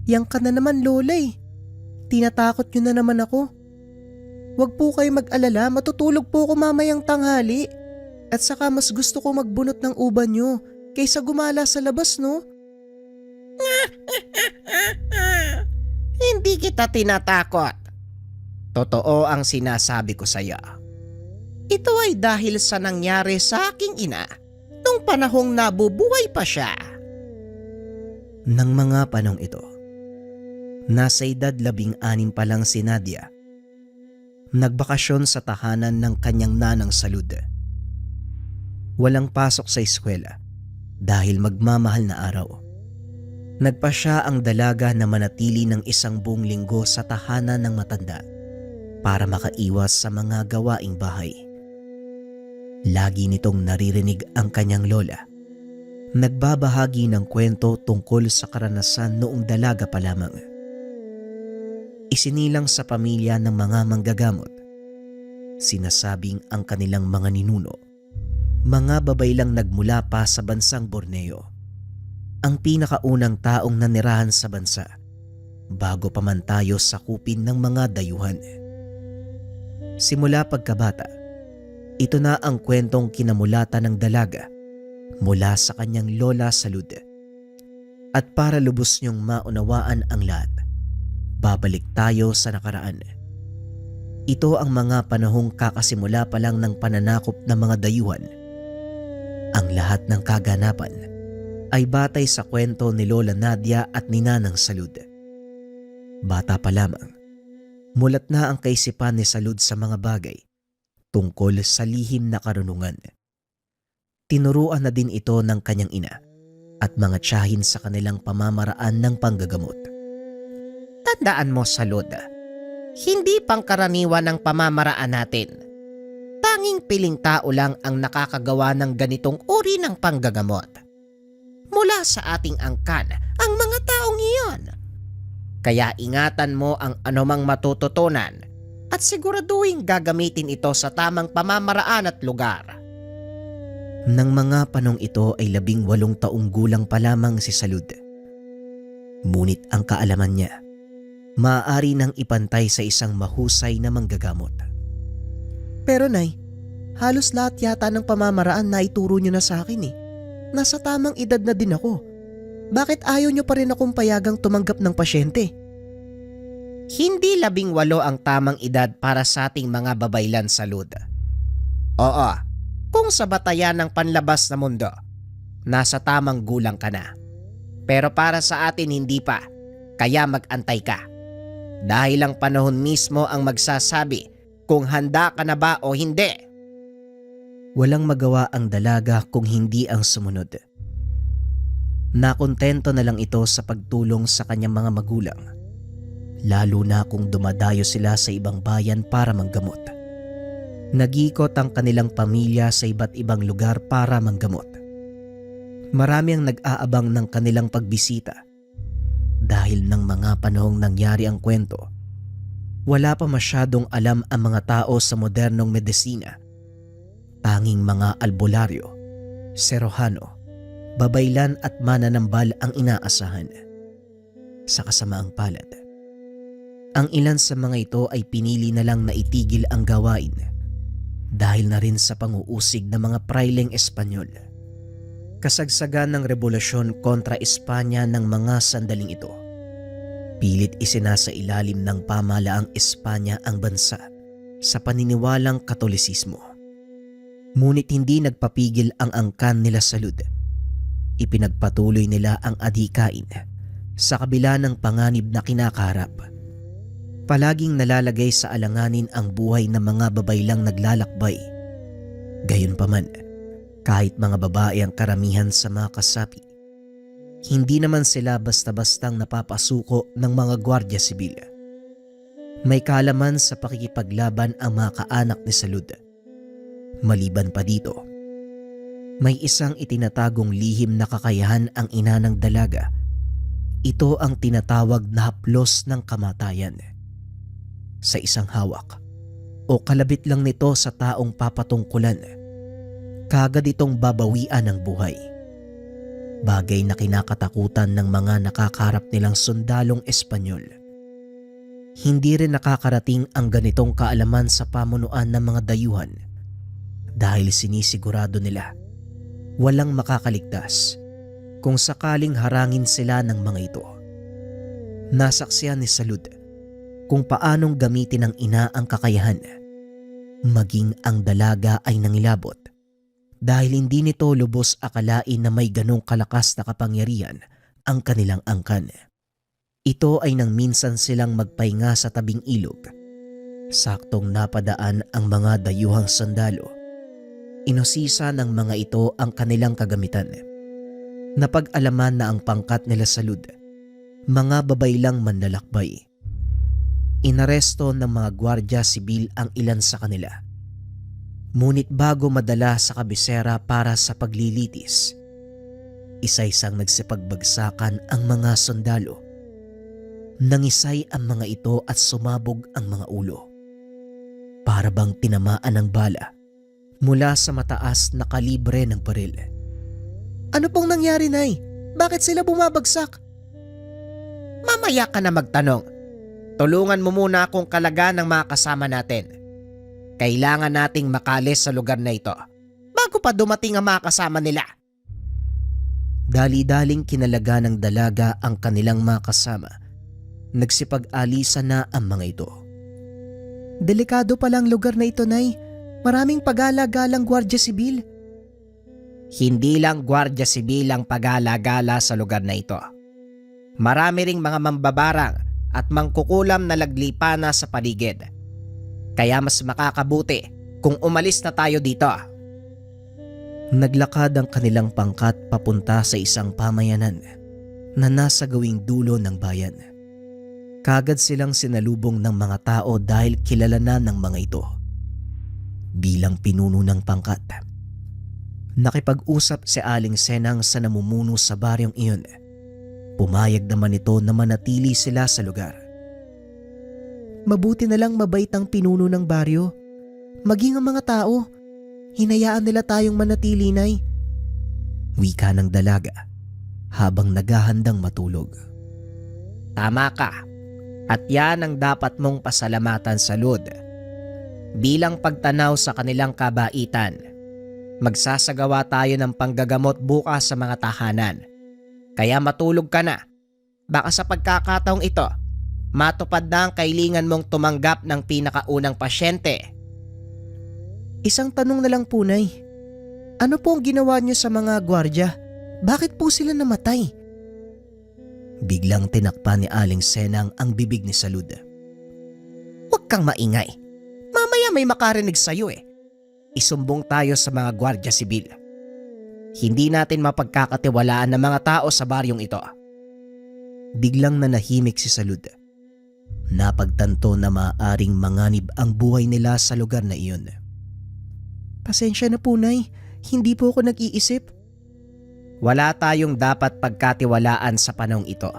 Yang ka na naman, Lola eh. Tinatakot nyo na naman ako. Huwag po kayo mag-alala, matutulog po ako mamayang tanghali. At saka mas gusto ko magbunot ng uban nyo kaysa gumala sa labas, no? Hindi kita tinatakot. Totoo ang sinasabi ko sa iyo. Ito ay dahil sa nangyari sa aking ina nung panahong nabubuhay pa siya. Nang mga panong ito, nasa edad 16 pa lang si Nadia. Nagbakasyon sa tahanan ng kanyang nanang salud. Walang pasok sa eskwela dahil magmamahal na araw. Nagpa siya ang dalaga na manatili ng 1 buong linggo sa tahanan ng matanda para makaiwas sa mga gawaing bahay. Lagi nitong naririnig ang kanyang lola. Nagbabahagi ng kwento tungkol sa karanasan noong dalaga pa lamang. Isinilang sa pamilya ng mga manggagamot. Sinasabing ang kanilang mga ninuno, mga babaylang nagmula pa sa bansang Borneo. Ang pinakaunang taong nanirahan sa bansa bago pa man tayo sakupin ng mga dayuhan. Simula pagkabata, ito na ang kwentong kinamulatan ng dalaga mula sa kanyang lola salud. At para lubos niyong maunawaan ang lahat, babalik tayo sa nakaraan. Ito ang mga panahong kakasimula pa lang ng pananakop ng mga dayuhan. Ang lahat ng kaganapan ay batay sa kwento ni Lola Nadia at ni Nanang Salud. Bata pa lamang, mulat na ang kaisipan ni Salud sa mga bagay tungkol sa lihim na karunungan. Tinuruan na din ito ng kanyang ina at mga tiyahin sa kanilang pamamaraan ng panggagamot. Tandaan mo, Salud, hindi pangkaraniwan ang pamamaraan natin. Tanging piling tao lang ang nakakagawa ng ganitong uri ng panggagamot. Mula sa ating angkan ang mga taong iyon. Kaya ingatan mo ang anumang matututunan at siguraduhin gagamitin ito sa tamang pamamaraan at lugar. Nang mga panong ito ay 18 taong gulang pa lamang si Salud. Ngunit ang kaalaman niya, maaari nang ipantay sa isang mahusay na manggagamot. Pero Nay, halos lahat yata ng pamamaraan na ituro niyo na sa akin eh. Nasa tamang edad na din ako. Bakit ayaw niyo pa rin akong payagang tumanggap ng pasyente? Hindi 18 ang tamang edad para sa ating mga babaylan, Salud. Oo, kung sa batayan ng panlabas na mundo, nasa tamang gulang ka na. Pero para sa atin hindi pa, kaya mag-antay ka. Dahil ang panahon mismo ang magsasabi kung handa ka na ba o hindi. Walang magawa ang dalaga kung hindi ang sumunod. Nakontento na lang ito sa pagtulong sa kanyang mga magulang, lalo na kung dumadayo sila sa ibang bayan para manggamot. Nag-ikot ang kanilang pamilya sa iba't ibang lugar para manggamot. Marami ang nag-aabang ng kanilang pagbisita. Dahil ng mga panahong nangyari ang kwento, wala pa masyadong alam ang mga tao sa modernong medisina. Tanging mga albularyo, serohano, babaylan at mananambal ang inaasahan. Sa kasamaang palad, ang ilan sa mga ito ay pinili na lang na itigil ang gawain dahil na rin sa panguusig ng mga praileng Espanyol. Kasagsagan ng revolusyon kontra Espanya ng mga sandaling ito, pilit isinasa ilalim ng pamahalaang Espanya ang bansa sa paniniwalang Katolisismo. Ngunit hindi nagpapigil ang angkan nila Salud. Ipinagpatuloy nila ang adhikain sa kabila ng panganib na kinakaharap. Palaging nalalagay sa alanganin ang buhay ng mga babaylang naglalakbay. Gayunpaman, kahit mga babae ang karamihan sa mga kasapi, hindi naman sila basta-bastang napapasuko ng mga gwardya sibil. May kaalaman sa pakikipaglaban ang mga kaanak ni Salud. Maliban pa dito, May isang itinatagong lihim na kakayahan ang ina ng dalaga. Ito ang tinatawag na haplos ng kamatayan. Sa isang hawak o kalabit lang nito sa taong papatungkulan, kagad itong babawian ng buhay. Bagay na kinakatakutan ng mga nakakarap nilang sundalong Espanyol. Hindi rin nakakarating ang ganitong kaalaman sa pamunuan ng mga dayuhan dahil sinisigurado nila walang makakaligtas kung sakaling harangin sila ng mga ito. Nasaksihan ni Salud kung paanong gamitin ng ina ang kakayahan. Maging ang dalaga ay nangilabot dahil hindi nito lubos akalain na may ganong kalakas na kapangyarihan ang kanilang angkan. Ito ay nang minsan silang magpahinga sa tabing ilog. Saktong napadaan ang mga dayuhang sundalo. Inosisa ng mga ito ang kanilang kagamitan. Napag-alaman na ang pangkat nila Salud, mga babaylang manlalakbay. Inaresto ng mga gwardya sibil ang ilan sa kanila. Ngunit bago madala sa kabisera para sa paglilitis, isa-isang nagsipagbagsakan ang mga sundalo. Nangisay ang mga ito at sumabog ang mga ulo. Para bang tinamaan ng bala mula sa mataas na kalibre ng baril. Ano pong nangyari, Nay? Bakit sila bumabagsak? Mamaya ka na magtanong. Tulungan mo muna akong kalaga ng mga kasama natin. Kailangan nating makalis sa lugar na ito bago pa dumating ang mga kasama nila. Dali-daling kinalaga ng dalaga ang kanilang mga kasama. Nagsipag-alisa na ang mga ito. Delikado palang lugar na ito, Nay. Maraming pagala-galang gwardya sibil. Hindi lang gwardya sibil ang pagala-gala sa lugar na ito. Marami ring mga mambabarang at mangkukulam na laglipana sa paligid. Kaya mas makakabuti kung umalis na tayo dito. Naglakad ang kanilang pangkat papunta sa isang pamayanan na nasa gawing dulo ng bayan. Kagad silang sinalubong ng mga tao dahil kilala na ng mga ito. Bilang pinuno ng pangkat, nakipag-usap si Aling Senang sa namumuno sa baryong iyon. Pumayag naman ito na manatili sila sa lugar. Mabuti na lang mabait ang pinuno ng baryo. Maging ang mga tao, hinayaan nila tayong manatili, Nay. Wika ng dalaga habang naghahandang matulog. Tama ka. At yan ang dapat mong pasalamatan, Salud. Bilang pagtanaw sa kanilang kabaitan, magsasagawa tayo ng panggagamot bukas sa mga tahanan. Kaya matulog ka na. Baka sa pagkakataong ito, matupad na ang kailangan mong tumanggap ng pinakaunang pasyente. Isang tanong na lang po, Nay. Ano po ang ginawa niyo sa mga gwardya? Bakit po sila namatay? Biglang tinakpan ni Aling Senang ang bibig ni Salud. Huwag kang maingay. Mamaya may makarinig sa'yo eh. Isumbong tayo sa mga gwardya sibil. Hindi natin mapagkakatiwalaan ng mga tao sa baryong ito. Biglang nanahimik si Salud. Napagtanto na maaaring manganib ang buhay nila sa lugar na iyon. Pasensya na po, Nay. Hindi po ako nag-iisip. Wala tayong dapat pagkatiwalaan sa panahong ito.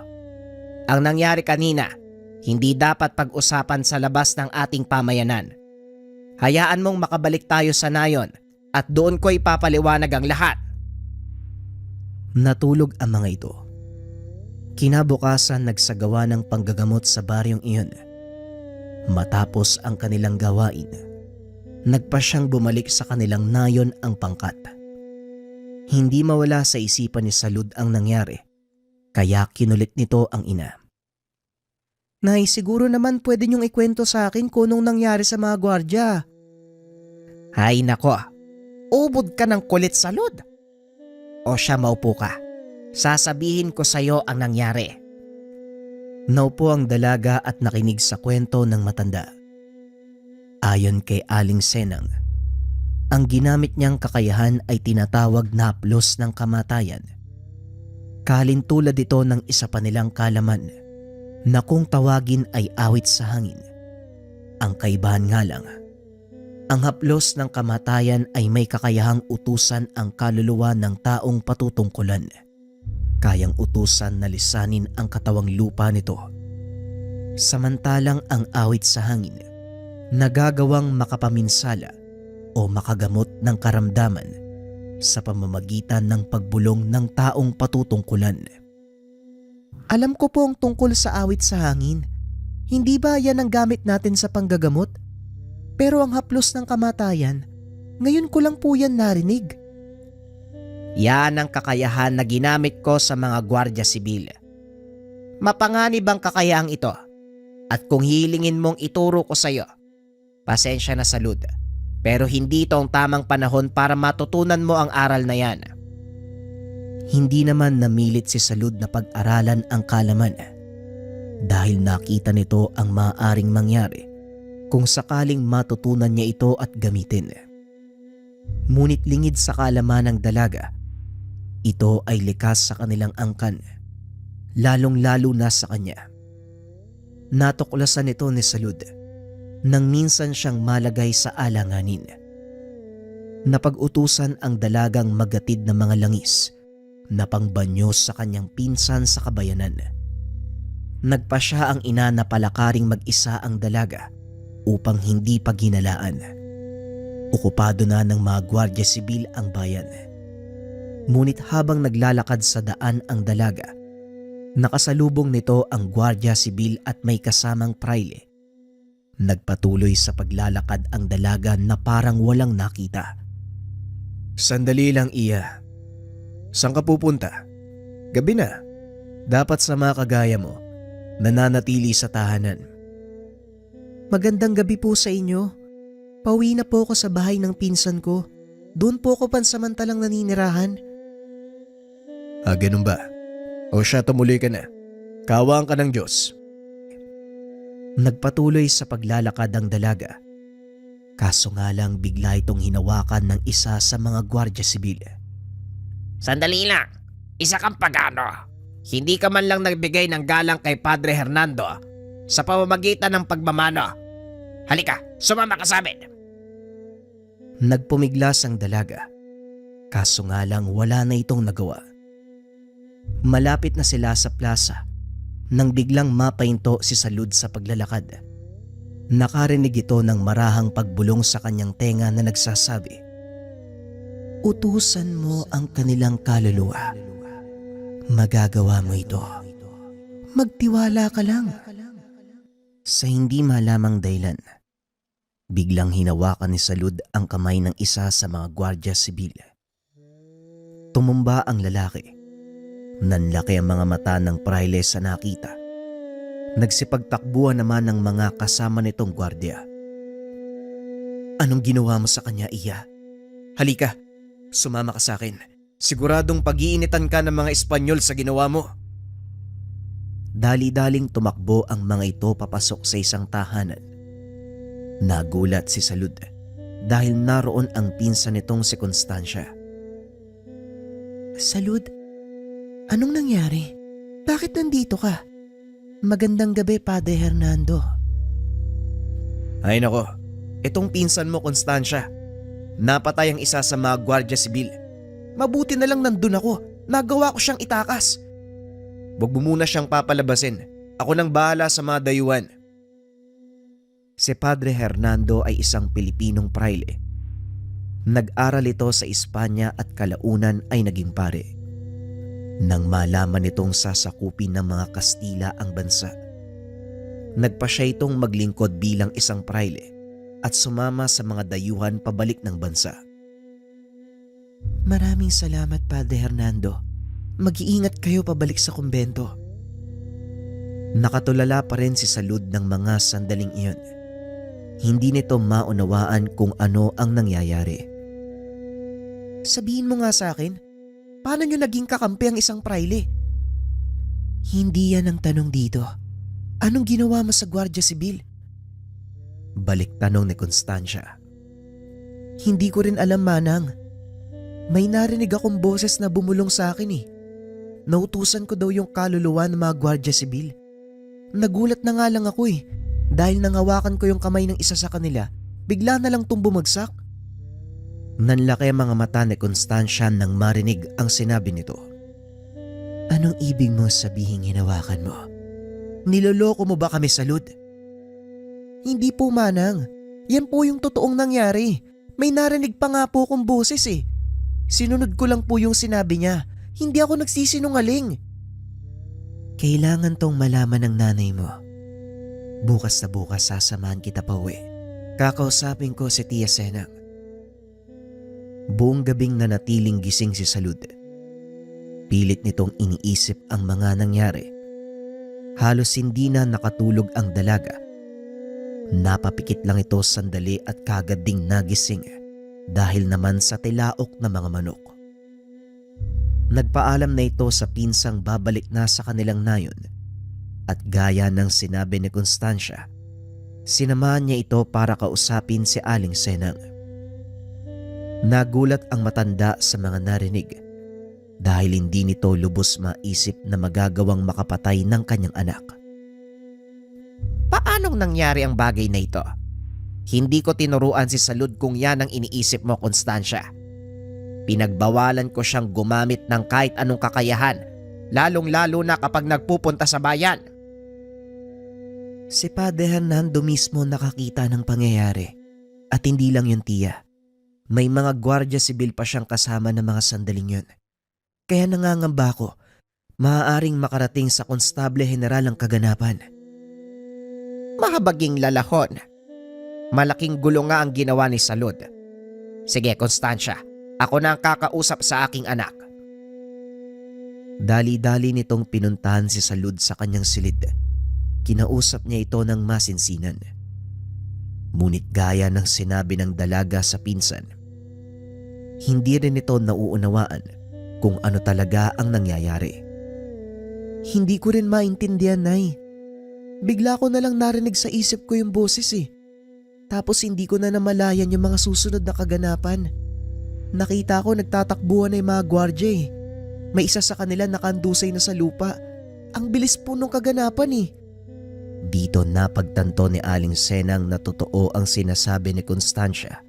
Ang nangyari kanina, hindi dapat pag-usapan sa labas ng ating pamayanan. Hayaan mong makabalik tayo sa nayon at doon ko ipapaliwanag ang lahat. Natulog ang mga ito. Kinabukasan nagsagawa ng panggagamot sa baryong iyon. Matapos ang kanilang gawain, nagpa siyang bumalik sa kanilang nayon ang pangkat. Hindi mawala sa isipan ni Salud ang nangyari, kaya kinulit nito ang ina. Nay, siguro naman pwede niyong ikwento sa akin kung anong nangyari sa mga gwardya. Hay nako, ubod ka ng kulit, Salud. O siya, maupo ka. Sasabihin ko sa'yo ang nangyari. Naupo ang dalaga at nakinig sa kwento ng matanda. Ayon kay Aling Senang, ang ginamit niyang kakayahan ay tinatawag na haplos ng kamatayan. Kalintulad ito ng isa pa nilang kalaman na kung tawagin ay awit sa hangin. Ang kaibahan nga lang, Ang haplos ng kamatayan ay may kakayahang utusan ang kaluluwa ng taong patutungkulan. Kayang utusan na lisanin ang katawang lupa nito. Samantalang ang awit sa hangin, nagagawang makapaminsala o makagamot ng karamdaman sa pamamagitan ng pagbulong ng taong patutungkulan. Alam ko po ang tungkol sa awit sa hangin. Hindi ba yan ang gamit natin sa panggagamot? Pero ang haplos ng kamatayan, ngayon ko lang po yan narinig. Yan ang kakayahan na ginamit ko sa mga gwardya sibil. Mapanganib ang kakayahang ito. At kung hilingin mong ituro ko sa iyo, pasensya na Salud. Pero hindi ito ang tamang panahon para matutunan mo ang aral na yan. Hindi naman namilit si Salud na pag-aralan ang kalaman dahil nakita nito ang maaaring mangyari kung sakaling matutunan niya ito at gamitin. Ngunit lingid sa kalaman ng dalaga, ito ay likas sa kanilang angkan, lalong-lalo na sa kanya. Natuklasan ito ni Salud nang minsan siyang malagay sa alanganin. Napag-utusan ang dalagang magatid ng mga langis na pangbanyo sa kanyang pinsan sa kabayanan. Nagpa siya ang ina na palakaring mag-isa ang dalaga upang hindi paghinalaan. Okupado na ng mga gwardya sibil ang bayan. Ngunit habang naglalakad sa daan ang dalaga, nakasalubong nito ang gwardya sibil at may kasamang praile. Nagpatuloy sa paglalakad ang dalaga na parang walang nakita. Sandali lang, Iya. Saan ka pupunta? Gabi na. Dapat sa mga kagaya mo, nananatili sa tahanan. Magandang gabi po sa inyo. Pauwi na po ako sa bahay ng pinsan ko. Doon po ako pansamantalang naninirahan. Ganun ba? O siya, tumuloy ka na. Kawaan ka ng Diyos. Nagpatuloy sa paglalakad ang dalaga. Kaso nga lang bigla itong hinawakan ng isa sa mga gwardya sibil. Sandali lang, isa kang pagano. Hindi ka man lang nagbigay ng galang kay Padre Hernando sa pamamagitan ng pagmamano. Halika, sumama ka sa amin. Nagpumiglas ang dalaga. Kaso nga lang wala na itong nagawa. Malapit na sila sa plaza nang biglang mapahinto si Salud sa paglalakad. Nakarinig ito ng marahang pagbulong sa kanyang tenga na nagsasabi, "Utusan mo ang kanilang kaluluwa. Magagawa mo ito. Magtiwala ka lang." Sa hindi malamang dahilan, biglang hinawakan ni Salud ang kamay ng isa sa mga gwardya sibil. Tumumba ang lalaki. Nanlaki ang mga mata ng praile sa nakita. Nagsipagtakbuhan naman ng mga kasama nitong gwardya. "Anong ginawa mo sa kanya, Iya? Halika, sumama ka sa akin. Siguradong pag-iinitan ka ng mga Espanyol sa ginawa mo." Dali-daling tumakbo ang mga ito papasok sa isang tahanan. Nagulat si Salud dahil naroon ang pinsan nitong si Constancia. Salud, anong nangyari? Bakit nandito ka? Magandang gabi, Padre Hernando. Ay nako, itong pinsan mo, Constancia. Napatay ang isa sa mga gwardya sibil. Mabuti na lang nandun ako. Nagawa ko siyang itakas. Huwag mo muna siyang papalabasin. Ako nang bahala sa mga dayuhan. Si Padre Hernando ay isang Pilipinong praile. Nag-aral ito sa Espanya at kalaunan ay naging pare. Nang malaman nitong sasakupin ng mga Kastila ang bansa, nagpa siya itong maglingkod bilang isang praile at sumama sa mga dayuhan pabalik ng bansa. Maraming salamat, Padre Hernando. Mag-iingat kayo pabalik sa kumbento. Nakatulala pa rin si Salud ng mga sandaling iyon. Hindi nito maunawaan kung ano ang nangyayari. Sabihin mo nga sa akin, paano nyo naging kakampi ang isang praile? Hindi yan ang tanong dito. Anong ginawa mo sa Gwardya Sibil? Balik tanong ni Constancia. Hindi ko rin alam, Manang. May narinig akong boses na bumulong sa akin eh. Nautusan ko daw yung kaluluwa ng mga Gwardya Sibil. Nagulat na nga lang ako eh, dahil nangawakan ko yung kamay ng isa sa kanila bigla na lang itong bumagsak. Nanlaki ang mga mata ni Constancia nang marinig ang sinabi nito. Anong ibig mo sabihin hinawakan mo? Niloloko mo ba kami, Salud? Hindi po, Manang. Yan po yung totoong nangyari. May narinig pa nga po akong boses eh. Sinunod ko lang po yung sinabi niya. Hindi ako nagsisinungaling. Kailangan tong malaman ng nanay mo. Bukas na bukas sasamahan kita pa uwi. Kakausapin ko si Tia Senang. Buong gabing nanatiling gising si Salud. Pilit nitong iniisip ang mga nangyari. Halos hindi na nakatulog ang dalaga. Napapikit lang ito sandali at kagad ding nagising dahil naman sa tilaok na mga manok. Nagpaalam na ito sa pinsang babalik na sa kanilang nayon at gaya ng sinabi ni Constancia, sinamahan niya ito para kausapin si Aling Senang. Nagulat ang matanda sa mga narinig dahil hindi nito lubos maisip na magagawang makapatay ng kanyang anak. Paanong nangyari ang bagay na ito? Hindi ko tinuruan si Salud kung yan ang iniisip mo, Constancia. Pinagbawalan ko siyang gumamit ng kahit anong kakayahan, lalong-lalo na kapag nagpupunta sa bayan. Si Padre Hernando mismo nakakita ng pangyayari at hindi lang yun, Tia. May mga gwardiya sibil pa siyang kasama ng mga sandaling yun. Kaya nangangamba ko, maaaring makarating sa Konstable General ang kaganapan. Mahabaging lalahon. Malaking gulo nga ang ginawa ni Salud. Sige, Constancia, ako na ang kakausap sa aking anak. Dali-dali nitong pinuntahan si Salud sa kanyang silid. Kinausap niya ito ng masinsinan. Ngunit gaya ng sinabi ng dalaga sa pinsan, hindi rin ito nauunawaan kung ano talaga ang nangyayari. Hindi ko rin maintindihan, Nay. Bigla ko na lang narinig sa isip ko yung boses eh. Tapos hindi ko na namalayan yung mga susunod na kaganapan. Nakita ko nagtatakbuhan na yung mga gwardya eh. May isa sa kanila nakandusay na sa lupa. Ang bilis po nung kaganapan eh. Dito napagtanto ni Aling Senang na totoo ang sinasabi ni Constancia.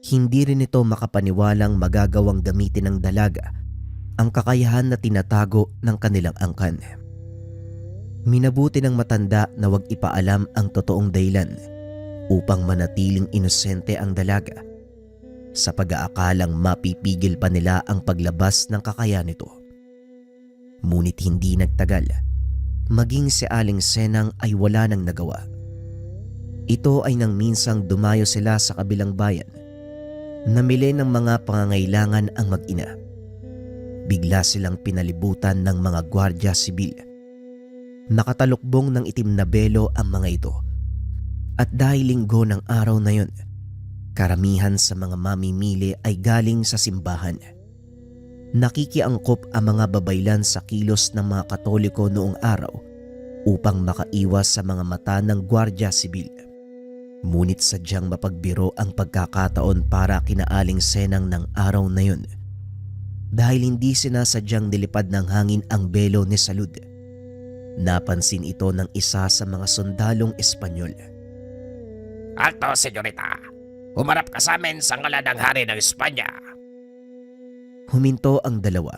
Hindi rin ito makapaniwalang magagawang gamitin ng dalaga ang kakayahan na tinatago ng kanilang angkan. Minabuti ng matanda na wag ipaalam ang totoong dahilan upang manatiling inosente ang dalaga sa pag-aakalang mapipigil pa nila ang paglabas ng kakayahan nito. Ngunit hindi nagtagal, maging si Aling Senang ay wala nang nagawa. Ito ay nang minsang dumayo sila sa kabilang bayan. Namili ng mga pangangailangan ang mag-ina. Bigla silang pinalibutan ng mga gwardya sibil. Nakatalukbong ng itim na belo ang mga ito. At dahil linggo ng araw na yon, karamihan sa mga mamimili ay galing sa simbahan. Nakikiangkop ang mga babaylan sa kilos ng mga Katoliko noong araw upang makaiwas sa mga mata ng gwardya sibil. Ngunit sadyang mapagbiro ang pagkakataon para kina Aling Senang ng araw na yon. Dahil hindi sinasadyang nilipad ng hangin ang belo ni Salud. Napansin ito ng isa sa mga sundalong Espanyol. Alto, senyorita. Humarap ka sa amin sa ngalan ng hari ng Espanya. Huminto ang dalawa.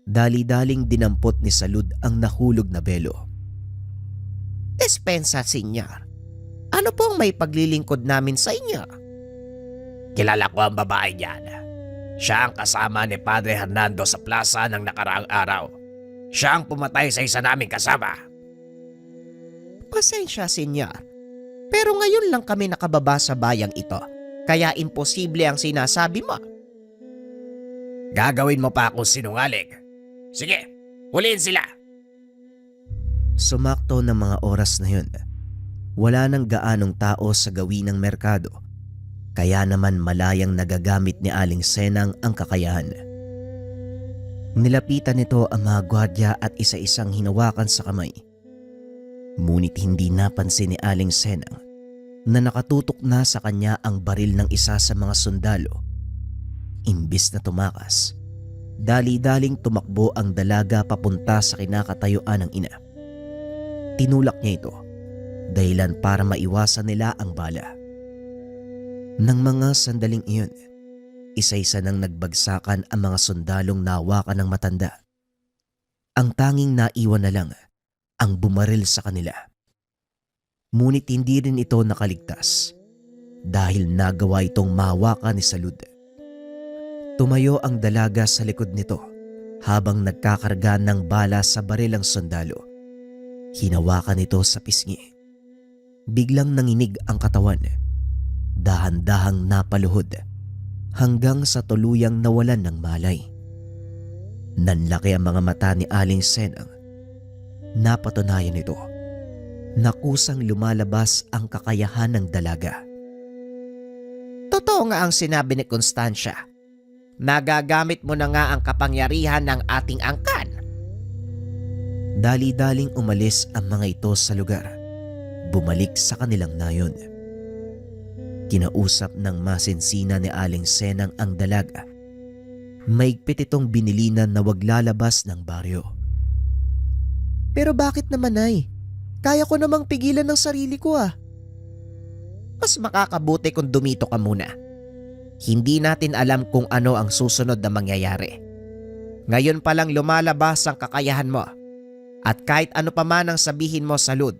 Dali-daling dinampot ni Salud ang nahulog na belo. Despensa, senyor. Ano pong may paglilingkod namin sa inyo? Kilala ko ang babae niyan. Siya ang kasama ni Padre Hernando sa plaza ng nakaraang araw. Siya ang pumatay sa isa naming kasama. Pasensya, senyor. Pero ngayon lang kami nakababa sa bayang ito. Kaya imposible ang sinasabi mo. Gagawin mo pa akong sinungaling. Sige, huliin sila. Sumakto ng mga oras na yun. Wala nang gaanong tao sa gawin ng merkado. Kaya naman malayang nagagamit ni Aling Senang ang kakayahan. Nilapitan nito ang mga gwardya at isa-isang hinawakan sa kamay. Ngunit hindi napansin ni Aling Senang na nakatutok na sa kanya ang baril ng isa sa mga sundalo. Imbis na tumakas, dali-daling tumakbo ang dalaga papunta sa kinakatayuan ng ina. Tinulak niya ito, dahilan para maiwasan nila ang bala. Nang mga sandaling iyon, isa-isa nang nagbagsakan ang mga sundalong nahawakan ng matanda. Ang tanging naiwan na lang ang bumaril sa kanila. Ngunit hindi rin ito nakaligtas dahil nagawa itong mahawakan ni Salud. Tumayo ang dalaga sa likod nito habang nagkakarga ng bala sa baril ang sundalo. Hinawakan ito sa pisngi. Biglang nanginig ang katawan. Dahan-dahang napaluhod hanggang sa tuluyang nawalan ng malay. Nanlaki ang mga mata ni Aling Senang. Napatunayan ito na kusang lumalabas ang kakayahan ng dalaga. Totoo nga ang sinabi ni Constancia. Nagagamit mo na nga ang kapangyarihan ng ating angkan. Dali-daling umalis ang mga ito sa lugar. Bumalik sa kanilang nayon. Kinausap ng masinsina ni Aling Senang ang dalaga. Maigpit itong binilinan na wag lalabas ng baryo. Pero bakit naman ay? Kaya ko namang pigilan ng sarili ko ah. Mas makakabuti kung dumito ka muna. Hindi natin alam kung ano ang susunod na mangyayari. Ngayon pa lang lumalabas ang kakayahan mo. At kahit ano pa man ang sabihin mo, Salud,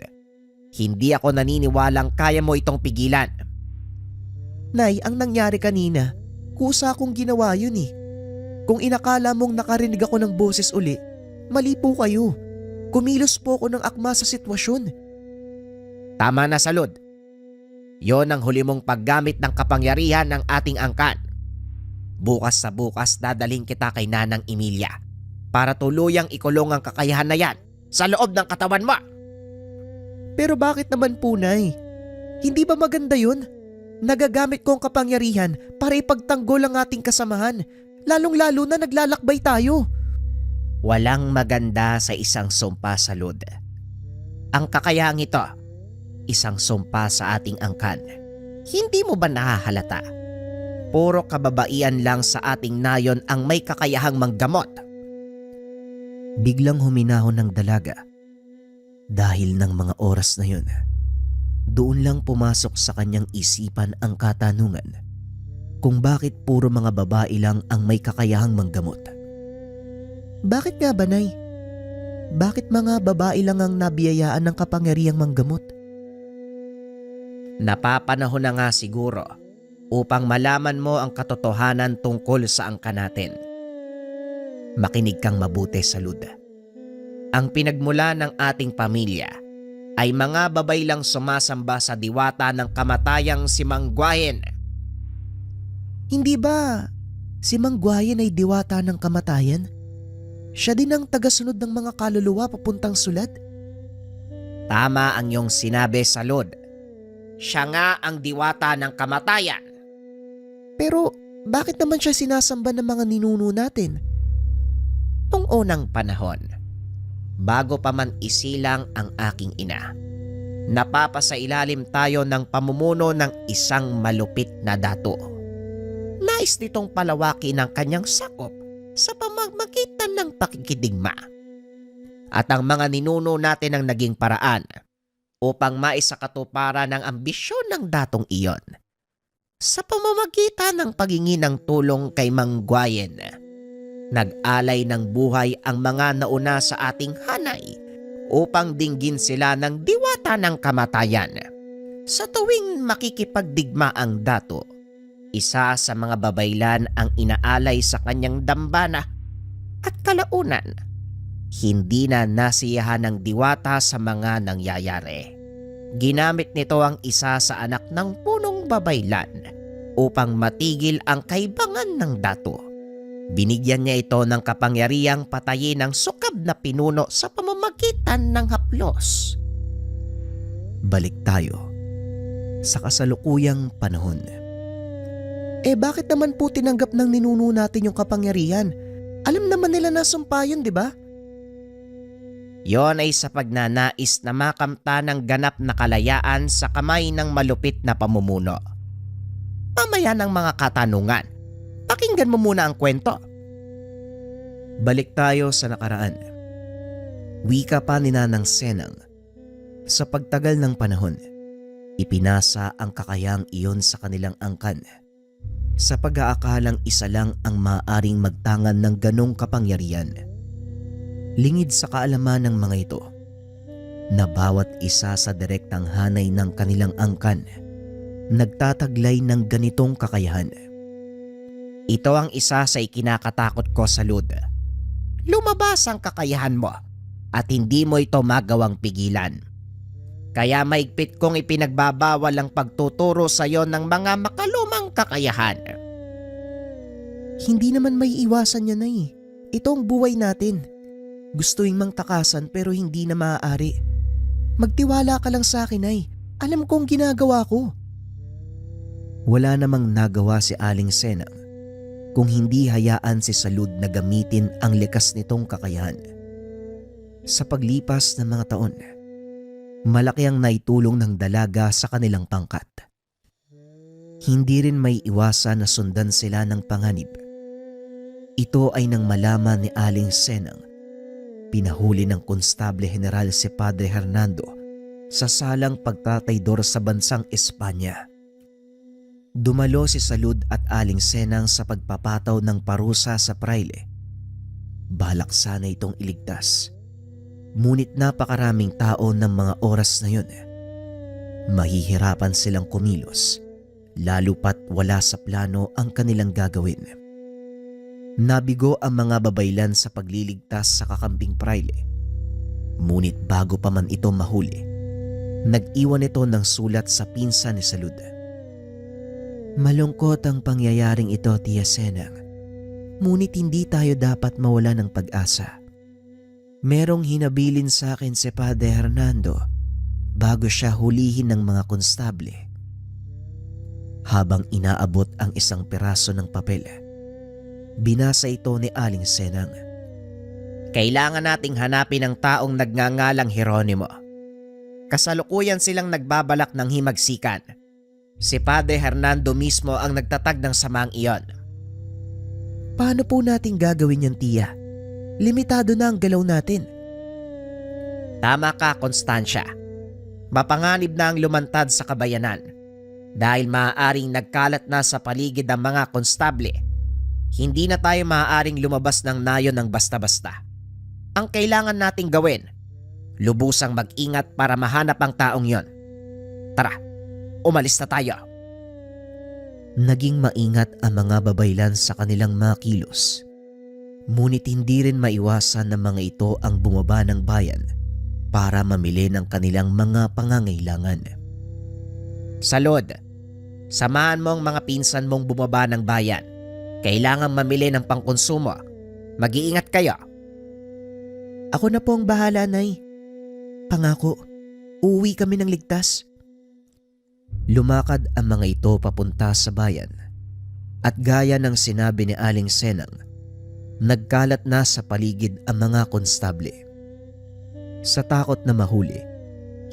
hindi ako naniniwalang kaya mo itong pigilan. Nay, ang nangyari kanina, kusa kong ginawa yun eh. Kung inakala mong nakarinig ako ng boses uli, mali po kayo. Kumilos po ako ng akma sa sitwasyon. Tama na, Salud. Yon ang huli mong paggamit ng kapangyarihan ng ating angkan. Bukas sa bukas dadaling kita kay Nanang Emilia para tuluyang ikulong ang kakayahan na yan sa loob ng katawan mo. Pero bakit naman po, Nay? Hindi ba maganda yun? Nagagamit ko ang kapangyarihan para ipagtanggol ang ating kasamahan, lalong-lalo na naglalakbay tayo. Walang maganda sa isang sumpa, Salud. Ang kakayahang ito, isang sumpa sa ating angkan. Hindi mo ba nahahalata? Puro kababaian lang sa ating nayon ang may kakayahang manggamot. Biglang huminahon ng dalaga. Dahil ng mga oras na yun, doon lang pumasok sa kanyang isipan ang katanungan kung bakit puro mga babae lang ang may kakayahang manggamot. Bakit nga ba, Nay? Bakit mga babae lang ang nabiyayaan ng kapangyarihang manggamot? Napapanahon na nga siguro upang malaman mo ang katotohanan tungkol sa angkan natin. Makinig kang mabuti, Salud. Ang pinagmula ng ating pamilya ay mga babay lang sumasamba sa diwata ng kamatayang si Mangguayen. Hindi ba si Mangguayen ay diwata ng kamatayan? Siya din ang tagasunod ng mga kaluluwa papuntang sulad? Tama ang iyong sinabi, Salud. Siya nga ang diwata ng kamatayan. Pero bakit naman siya sinasamba ng mga ninuno natin? Noong unang panahon, bago pa man isilang ang aking ina, napapasailalim tayo ng pamumuno ng isang malupit na dato. Nais nitong palawakin ang kanyang sakop sa pamamagitan ng pakikidigma. At ang mga ninuno natin ang naging paraan upang maisakatuparan ang ambisyon ng datong iyon sa pamamagitan ng paghingi ng tulong kay Mangguayen. Nag-alay ng buhay ang mga nauna sa ating hanay upang dinggin sila ng diwata ng kamatayan. Sa tuwing makikipagdigma ang dato, isa sa mga babaylan ang inaalay sa kanyang dambana at kalaunan, hindi na nasiyahan ng diwata sa mga nangyayari. Ginamit nito ang isa sa anak ng punong babaylan upang matigil ang kaibangan ng dato. Binigyan niya ito ng kapangyarihang patayin ng sukab na pinuno sa pamamagitan ng haplos. Balik tayo sa kasalukuyang panahon. Bakit naman po tinanggap ng ninuno natin yung kapangyarihan? Alam naman nila na sumpa yun, di ba? Yon ay sa pagnanais na makamta ng ganap na kalayaan sa kamay ng malupit na pamumuno. Mamaya ng mga katanungan, pakinggan mo muna ang kwento. Balik tayo sa nakaraan. Wika pa ni Nanang Senang. Sa pagtagal ng panahon, Ipinasa ang kakayahang iyon sa kanilang angkan sa pag-aakalang isa lang ang maaaring magtangan ng ganong kapangyarihan. Lingid sa kaalaman ng mga ito na bawat isa sa direktang hanay ng kanilang angkan nagtataglay ng ganitong kakayahan. Ito ang isa sa ikinakatakot ko sa Lud. Lumabas ang kakayahan mo at hindi mo ito magawang pigilan. Kaya maigpit kong ipinagbabawal ang pagtuturo sa iyo ng mga makalumang kakayahan. Hindi naman may iwasan yan, Nay. Ito ang buhay natin. Gustuin mang takasan pero hindi na maaari. Magtiwala ka lang sa akin, Nay. Alam kong ginagawa ko. Wala namang nagawa si Aling Senang kung hindi hayaan si Salud na gamitin ang likas nitong kakayahan. Sa paglipas ng mga taon, malaki ang naitulong ng dalaga sa kanilang pangkat. Hindi rin may iwasan na sundan sila ng panganib. Ito ay nang malaman ni Aling Senang. Pinahuli ng Konstable General si Padre Hernando sa salang pagtataydor sa bansang Espanya. Dumalo si Salud at Aling Senang sa pagpapataw ng parusa sa praile. Balak sana itong iligtas. Ngunit napakaraming tao ng mga oras na yun. Mahihirapan silang kumilos, lalo pat wala sa plano ang kanilang gagawin. Nabigo ang mga babaylan sa pagliligtas sa kakamping praile. Ngunit bago pa man ito mahuli, nag-iwan ito ng sulat sa pinsan ni Salud. Malungkot ang pangyayaring ito, Tia Senang. Ngunit hindi tayo dapat mawala ng pag-asa. Merong hinabilin sa akin si Padre Hernando bago siya hulihin ng mga konstable. Habang inaabot ang isang piraso ng papel, binasa ito ni Aling Senang. Kailangan nating hanapin ang taong nagngangalang Jeronimo. Kasalukuyan silang nagbabalak ng himagsikan. Si Padre Hernando mismo ang nagtatag ng samang iyon. Paano po natin gagawin yan, Tia? Limitado na ang galaw natin. Tama ka, Constancia. Mapanganib na ang lumantad sa kabayanan. Dahil maaaring nagkalat na sa paligid ang mga konstable, hindi na tayo maaaring lumabas ng nayon ng basta-basta. Ang kailangan nating gawin, lubusang mag-ingat para mahanap ang taong yon. Tara, umalis na tayo. Naging maingat ang mga babaylan sa kanilang mga kilos. Ngunit hindi rin maiwasan ng mga ito ang bumaba ng bayan para mamili ng kanilang mga pangangailangan. Salud, samahan mo ang mga pinsan mong bumaba ng bayan. Kailangan mamili ng pangkonsumo. Mag-iingat kayo. Ako na po ang bahala, Nay. Pangako, uuwi kami ng ligtas. Lumakad ang mga ito papunta sa bayan. At gaya ng sinabi ni Aling Senang, nagkalat na sa paligid ang mga konstable. Sa takot na mahuli,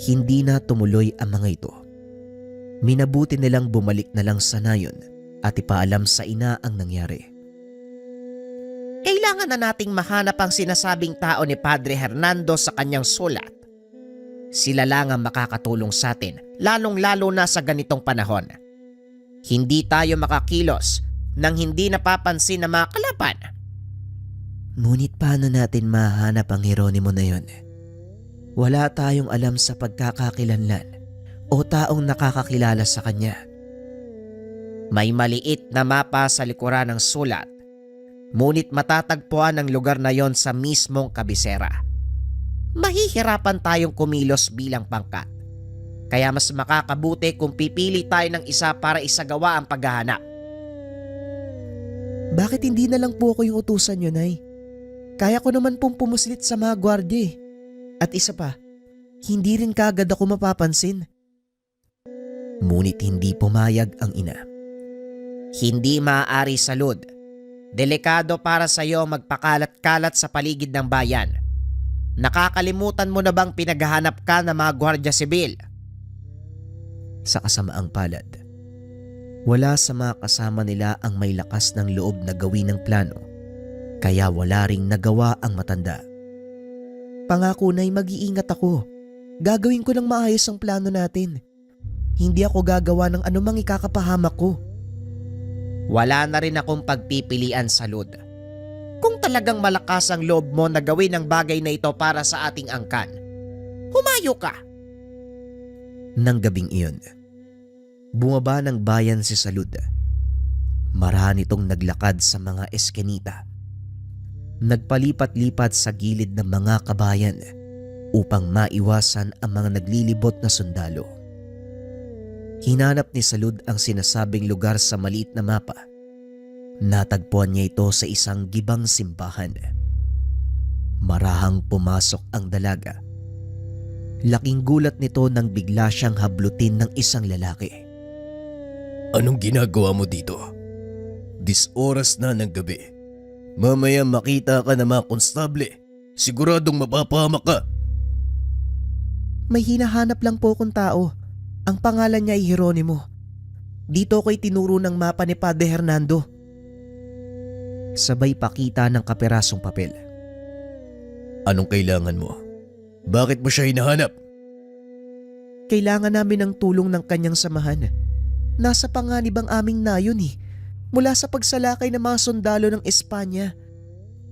hindi na tumuloy ang mga ito. Minabuti nilang bumalik na lang sa nayon at ipaalam sa ina ang nangyari. Kailangan na nating mahanap ang sinasabing tao ni Padre Hernando sa kanyang sulat. Sila lang ang makakatulong sa atin, lalong-lalo na sa ganitong panahon. Hindi tayo makakilos nang hindi napapansin ng mga kalaban. Ngunit paano natin mahanap ang Jeronimo na yon? Wala tayong alam sa pagkakakilanlan o taong nakakakilala sa kanya. May maliit na mapa sa likuran ng sulat, ngunit matatagpuan ang lugar na yon sa mismong kabisera. Mahihirapan tayong kumilos bilang pangkat. Kaya mas makakabuti kung pipili tayo ng isa para isagawa ang paghahanap. Bakit hindi na lang po ako yung utusan nyo, Nay? Kaya ko naman pong pumuslit sa mga gwardya eh. At isa pa, hindi rin kagad ako mapapansin. Ngunit hindi pumayag ang ina. Hindi maaari, Salud. Delikado para sa iyo magpakalat-kalat sa paligid ng bayan. Nakakalimutan mo na bang pinaghahanap ka ng mga gwardya sibil? Sa kasamaang palad, wala sa mga kasama nila ang may lakas ng loob na gawin ng plano, kaya wala ring nagawa ang matanda. Pangako na'y mag-iingat ako. Gagawin ko ng maayos ang plano natin. Hindi ako gagawa ng anumang ikakapahamak ko. Wala na rin akong pagpipilian, Salud. Kung talagang malakas ang loob mo na gawin ang bagay na ito para sa ating angkan, humayo ka. Nang gabing iyon, bumaba ng bayan si Salud. Marahan itong naglakad sa mga eskenita. Nagpalipat-lipat sa gilid ng mga kabayan upang maiwasan ang mga naglilibot na sundalo. Hinanap ni Salud ang sinasabing lugar sa maliit na mapa. Natagpuan niya ito sa isang gibang simbahan. Marahang pumasok ang dalaga. Laking gulat nito nang bigla siyang hablutin ng isang lalaki. Anong ginagawa mo dito? Oras na ng gabi. Mamaya makita ka ng mga konstable. Siguradong mapapahamak ka. May hinahanap lang po akong tao. Ang pangalan niya ay Jeronimo. Dito ko'y tinuro ng mapa ni Padre Hernando. Sabay pakita ng kaperasong papel. Anong kailangan mo? Bakit mo siya hinahanap? Kailangan namin ng tulong ng kanyang samahan. Nasa panganib ang aming nayon mula sa pagsalakay ng mga sundalo ng Espanya.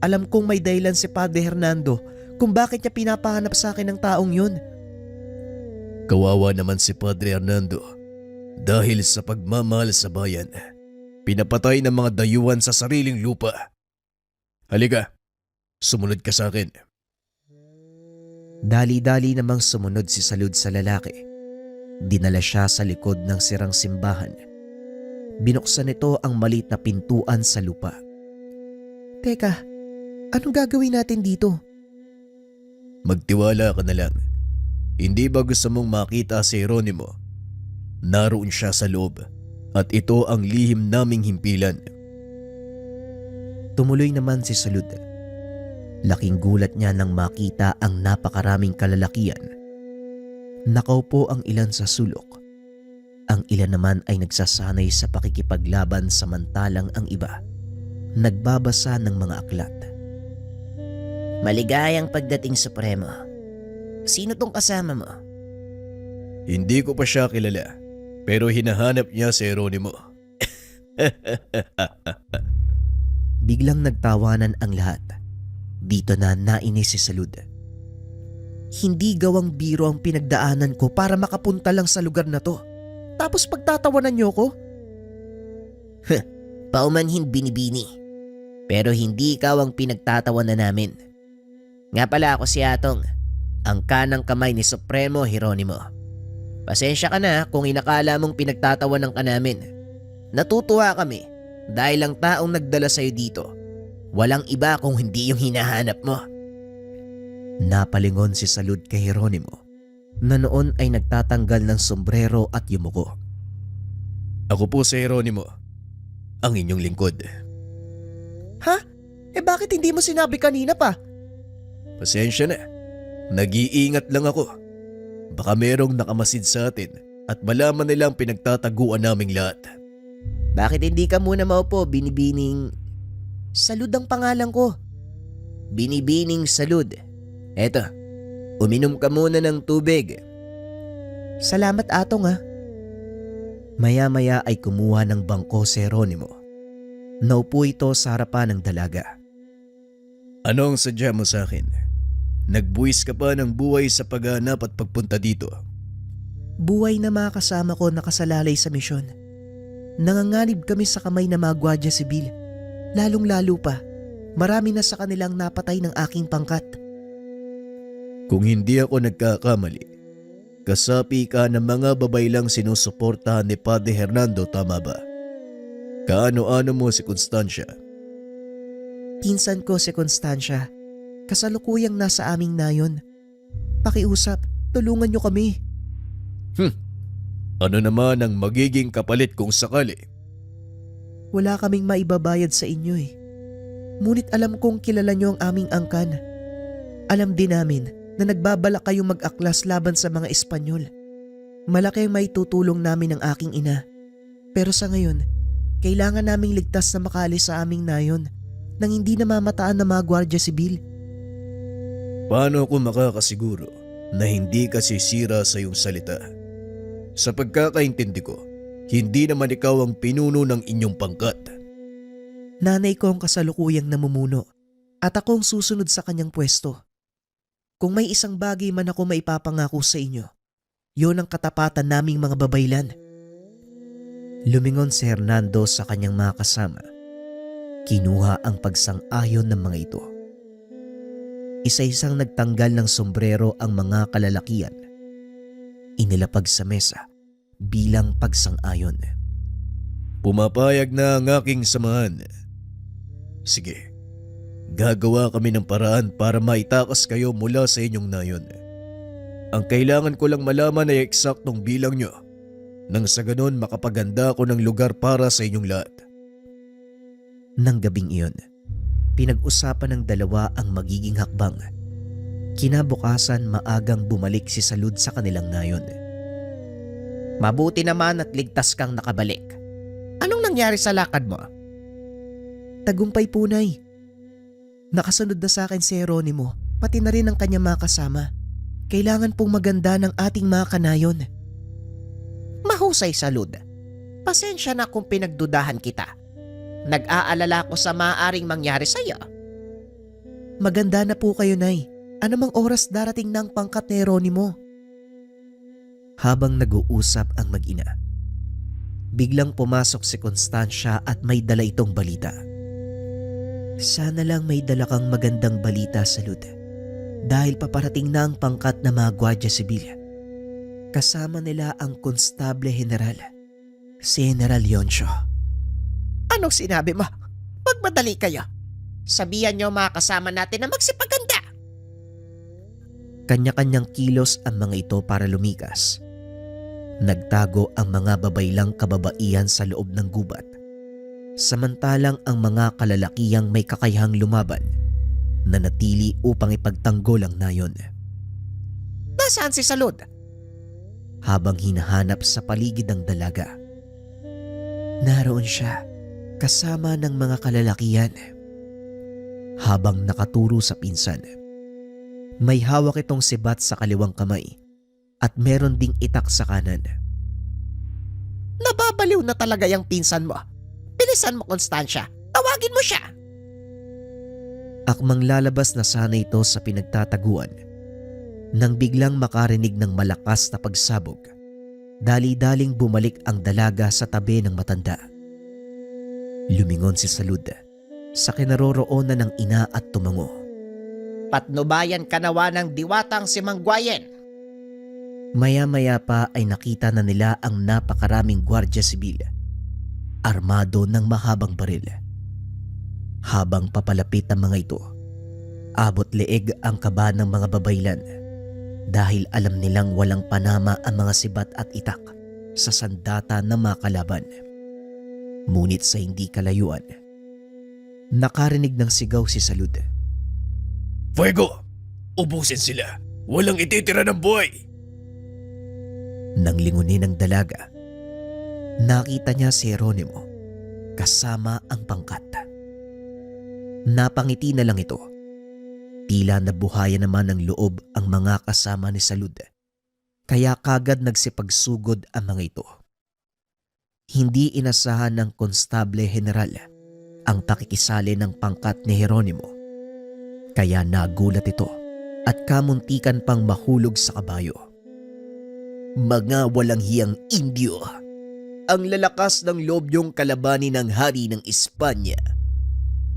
Alam kong may dahilan si Padre Hernando kung bakit niya pinapahanap sa akin ng taong yun. Kawawa naman si Padre Hernando. Dahil sa pagmamahal sa bayan, pinapatay ng mga dayuhan sa sariling lupa. Halika, sumunod ka sa akin. Dali-dali namang sumunod si Salud sa lalaki. Dinala siya sa likod ng sirang simbahan. Binuksan nito ang maliit na pintuan sa lupa. Teka, anong gagawin natin dito? Magtiwala ka na lang. Hindi ba gusto mong makita si Jeronimo? Naroon siya sa loob at ito ang lihim naming himpilan. Tumuloy naman si Salud. Laking gulat niya nang makita ang napakaraming kalalakian. Nakaupo ang ilan sa sulok. Ang ilan naman ay nagsasanay sa pakikipaglaban samantalang ang iba nagbabasa ng mga aklat. Maligayang pagdating, Supremo. Sino tong kasama mo? Hindi ko pa siya kilala, pero hinahanap niya si Jeronimo. Biglang nagtawanan ang lahat. Dito na nainis si Salud. Hindi gawang biro ang pinagdaanan ko para makapunta lang sa lugar na to. Tapos pagtatawanan niyo ko? Paumanhin binibini. Pero hindi ikaw ang pinagtatawanan namin. Nga pala ako si Atong, ang kanang kamay ni Supremo Jeronimo. Pasensya ka na kung inakala mong pinagtatawanan ka namin. Natutuwa kami dahil ang taong nagdala sa'yo dito, walang iba kung hindi yung hinahanap mo. Napalingon si Salud kay Jeronimo na noon ay nagtatanggal ng sombrero at yumuko. Ako po si Jeronimo, ang inyong lingkod. Ha? Bakit hindi mo sinabi kanina pa? Pasensya na, nag-iingat lang ako. Baka merong nakamasid sa atin at malaman nilang pinagtataguan naming lahat. Bakit hindi ka muna maupo, binibining... Salud ang pangalan ko. Binibining Salud. Eto, uminom ka muna ng tubig. Salamat, Atong Maya-maya ay kumuha ng bangko si Jeronimo. Naupo ito sa harapan ng dalaga. Ano ang sadya mo sa akin? Nagbuwis ka pa ng buhay sa paghanap at pagpunta dito. Buhay na mga kasama ko nakasalalay sa misyon. Nanganganib kami sa kamay ng mga gwardiya sibil. Lalong-lalo pa, marami na sa kanilang napatay ng aking pangkat. Kung hindi ako nagkakamali, kasapi ka ng mga babaylang sinusuportahan ni Padre Hernando, tama ba? Kaano-ano mo si Constancia? Pinsan ko si Constancia. Kasalukuyang nasa aming nayon. Pakiusap, tulungan niyo kami. Ano naman ang magiging kapalit kung sakali? Wala kaming maibabayad sa inyo Ngunit alam kong kilala niyo ang aming angkan. Alam din namin na nagbabalak kayong mag-aklas laban sa mga Espanyol. Malaki ang maitutulong namin ng aking ina. Pero sa ngayon, kailangan naming ligtas na makaalis sa aming nayon nang hindi namamataan ng mga gwardiya sibil. Paano ako makakasiguro na hindi ka sisira sa iyong salita? Sa pagkakaintindi ko, hindi naman ikaw ang pinuno ng inyong pangkat. Nanay ko ang kasalukuyang namumuno at ako ang susunod sa kanyang pwesto. Kung may isang bagay man ako maipapangako sa inyo, yon ang katapatan naming mga babaylan. Lumingon si Hernando sa kanyang mga kasama. Kinuha ang pagsang-ayon ng mga ito. Isa-isang nagtanggal ng sombrero ang mga kalalakian. Inilapag sa mesa bilang pagsang-ayon. Pumapayag na ang aking samahan. Sige, gagawa kami ng paraan para maitakas kayo mula sa inyong nayon. Ang kailangan ko lang malaman ay eksaktong bilang nyo, nang sa ganon makapaganda ako ng lugar para sa inyong lahat. Nang gabing iyon, pinag-usapan ng dalawa ang magiging hakbang. Kinabukasan maagang bumalik si Salud sa kanilang nayon. Mabuti naman at ligtas kang nakabalik. Anong nangyari sa lakad mo? Tagumpay po, Nay. Nakasunod na sa akin si Jeronimo, pati na rin ang kanyang mga kasama. Kailangan pong maganda ng ating mga kanayon. Mahusay, Salud. Pasensya na kung pinagdudahan kita. Nag-aalala ko sa maaaring mangyari sa iyo. Maganda na po kayo, Nay. Anumang oras darating na ang pangkat ni Jeronimo. Habang nag-uusap ang mag-ina, biglang pumasok si Constancia at may dala itong balita. Sana lang may dala kang magandang balita, Salud. Dahil paparating na ang pangkat na mga Gwardiya Sibil. Kasama nila ang Konstable General, si General Leoncio. Anong sinabi mo? Magmadali kayo. Sabihan niyo mga kasama natin na magsipaganda. Kanya-kanyang kilos ang mga ito para lumikas. Nagtago ang mga babaylang kababaihan sa loob ng gubat. Samantalang ang mga kalalakiyang may kakayahang lumaban nanatili upang ipagtanggol ang nayon. Nasaan si Salud? Habang hinahanap sa paligid ng dalaga, naroon siya kasama ng mga kalalakihan. Habang nakaturo sa pinsan, may hawak itong sibat sa kaliwang kamay at meron ding itak sa kanan. Nababaliw na talaga yung pinsan mo. Bilisan mo, Constancia. Tawagin mo siya. Akmang lalabas na sana ito sa pinagtataguan nang biglang makarinig ng malakas na pagsabog. Dali-daling bumalik ang dalaga sa tabi ng matanda. Lumingon si Salud sa kinaroroonan ng ina at tumango. Patnubayan ka nawa ng diwatang si Mangguayen. Maya-maya pa ay nakita na nila ang napakaraming Gwardiya Sibil, armado ng mahabang baril. Habang papalapit ang mga ito, abot leeg ang kaba ng mga babaylan dahil alam nilang walang panama ang mga sibat at itak sa sandata ng mga kalaban. Ngunit sa hindi kalayuan, nakarinig ng sigaw si Salud. Fuego! Ubusin sila! Walang ititira ng buhay! Nang lingunin ng dalaga, nakita niya si Jeronimo kasama ang pangkat. Napangiti na lang ito. Tila nabuhayan naman ng loob ang mga kasama ni Salud, kaya kagad nagsipagsugod ang mga ito. Hindi inasahan ng Konstable General ang pakikisali ng pangkat ni Jeronimo, kaya nagulat ito at kamuntikan pang mahulog sa kabayo. Mga walang hiyang Indio! Ang lalakas ng loob niyong kalabanin ng hari ng Espanya.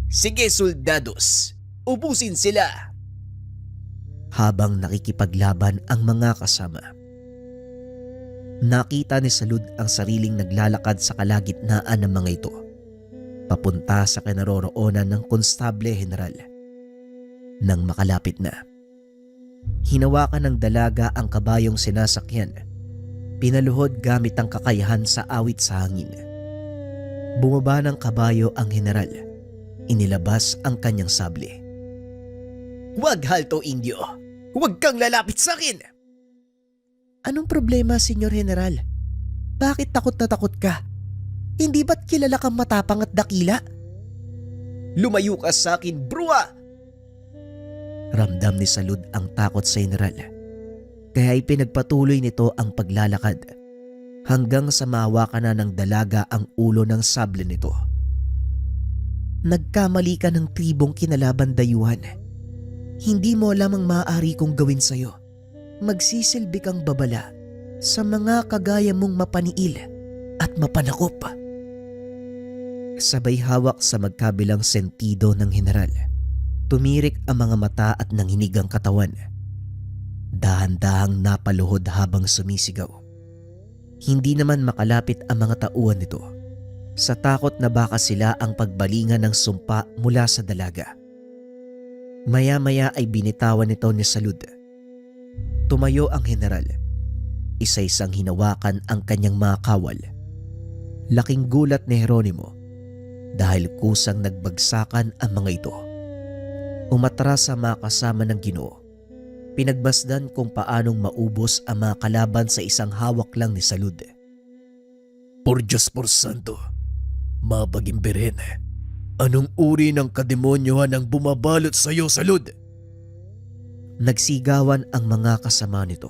Sige, soldados! Ubusin sila! Habang nakikipaglaban ang mga kasama, nakita ni Salud ang sariling naglalakad sa kalagitnaan ng mga ito, papunta sa kinaroroonan ng Konstable General. Nang makalapit na, hinawakan ng dalaga ang kabayong sinasakyan. Pinaluhod gamit ang kakayahan sa awit sa hangin. Bumaba ng kabayo ang general. Inilabas ang kanyang sable. Huwag halto, Indio! Huwag kang lalapit sa akin! Anong problema, Senyor General? Bakit takot na takot ka? Hindi ba't kilala kang matapang at dakila? Lumayo ka sa akin, bruwa! Ramdam ni Salud ang takot sa general. Kaya ipinagpatuloy nito ang paglalakad hanggang sa mahawakan na ng dalaga ang ulo ng sable nito. Nagkamali ka ng tribong kinalaban, dayuhan. Hindi mo alam ang maaari kong gawin sa'yo. Magsisilbi kang babala sa mga kagaya mong mapaniil at mapanakop. Sabay hawak sa magkabilang sentido ng general. Tumirik ang mga mata at nanginig ang katawan. Dahan-dahang napaluhod habang sumisigaw. Hindi naman makalapit ang mga tauhan nito sa takot na baka sila ang pagbalingan ng sumpa mula sa dalaga. Maya-maya ay binitawan nito ni Salud. Tumayo ang general. Isa-isang hinawakan ang kanyang mga kawal. Laking gulat ni Jeronimo dahil kusang nagbagsakan ang mga ito. Umatras sa mga kasama ng Ginoo. Pinagbasdan kung paanong maubos ang mga kalaban sa isang hawak lang ni Salud. Por Diyos por Santo, mapagimbirin. Anong uri ng kademonyohan ang bumabalot sa iyo, Salud? Nagsigawan ang mga kasama nito.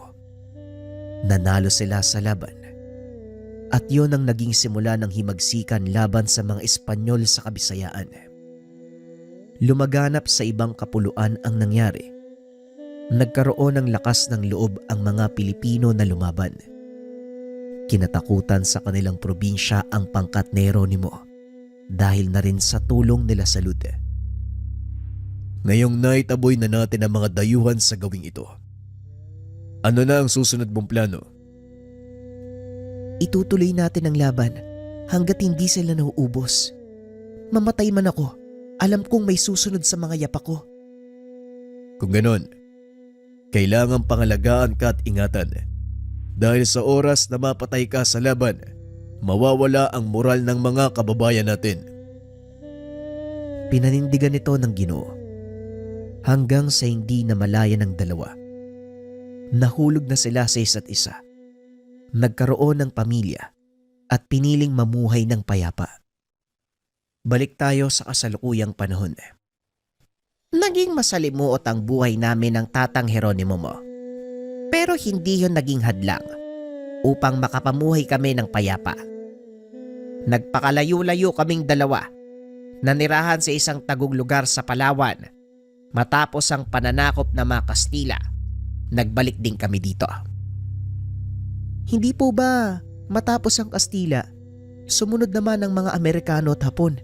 Nanalo sila sa laban. At yun ang naging simula ng himagsikan laban sa mga Espanyol sa Kabisayaan. Lumaganap sa ibang kapuluan ang nangyari. Nagkaroon ng lakas ng loob ang mga Pilipino na lumaban. Kinatakutan sa kanilang probinsya ang pangkat ni Jeronimo dahil na rin sa tulong nila Salud. Ngayong naitaboy na natin ang mga dayuhan sa gawing ito. Ano na ang susunod mong plano? Itutuloy natin ang laban hanggat hindi sila nauubos. Mamatay man ako, alam kong may susunod sa mga yapak ko. Kung ganon, kailangan pangalagaan ka at ingatan. Dahil sa oras na mapatay ka sa laban, mawawala ang moral ng mga kababayan natin. Pinanindigan nito ng Ginoo hanggang sa hindi na malaya ng dalawa. Nahulog na sila sa isa't isa. Nagkaroon ng pamilya at piniling mamuhay ng payapa. Balik tayo sa kasalukuyang panahon. Naging masalimuot ang buhay namin ng tatang Jeronimo mo. Pero hindi yun naging hadlang upang makapamuhay kami ng payapa. Nagpakalayo-layo kaming dalawa. Nanirahan sa isang tagong lugar sa Palawan. Matapos ang pananakop ng mga Kastila, nagbalik din kami dito. Hindi po ba matapos ang Kastila, sumunod naman ang mga Amerikano at Hapon?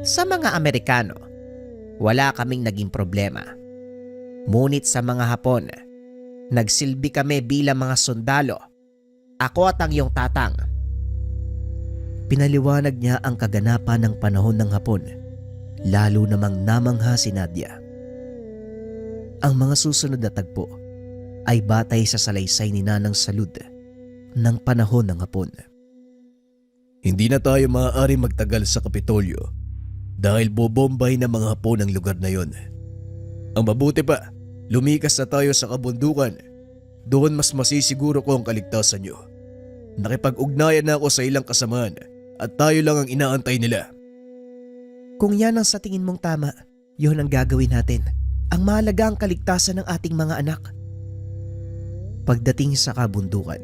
Sa mga Amerikano, wala kaming naging problema. Ngunit sa mga Hapon, nagsilbi kami bilang mga sundalo. Ako at ang iyong tatang. Pinaliwanag niya ang kaganapan ng panahon ng Hapon, lalo namang namangha si Nadia. Ang mga susunod na tagpo ay batay sa salaysay ni Nanang Salud ng panahon ng Hapon. Hindi na tayo maaari magtagal sa Kapitolyo dahil bobombay ng mga Hapon ang lugar na yon. Ang mabuti pa, lumikas na tayo sa kabundukan. Doon mas masisiguro ko ang kaligtasan nyo. Nakipag-ugnayan na ako sa ilang kasamaan at tayo lang ang inaantay nila. Kung yan ang sa tingin mong tama, yun ang gagawin natin. Ang mahalaga ang kaligtasan ng ating mga anak. Pagdating sa kabundukan,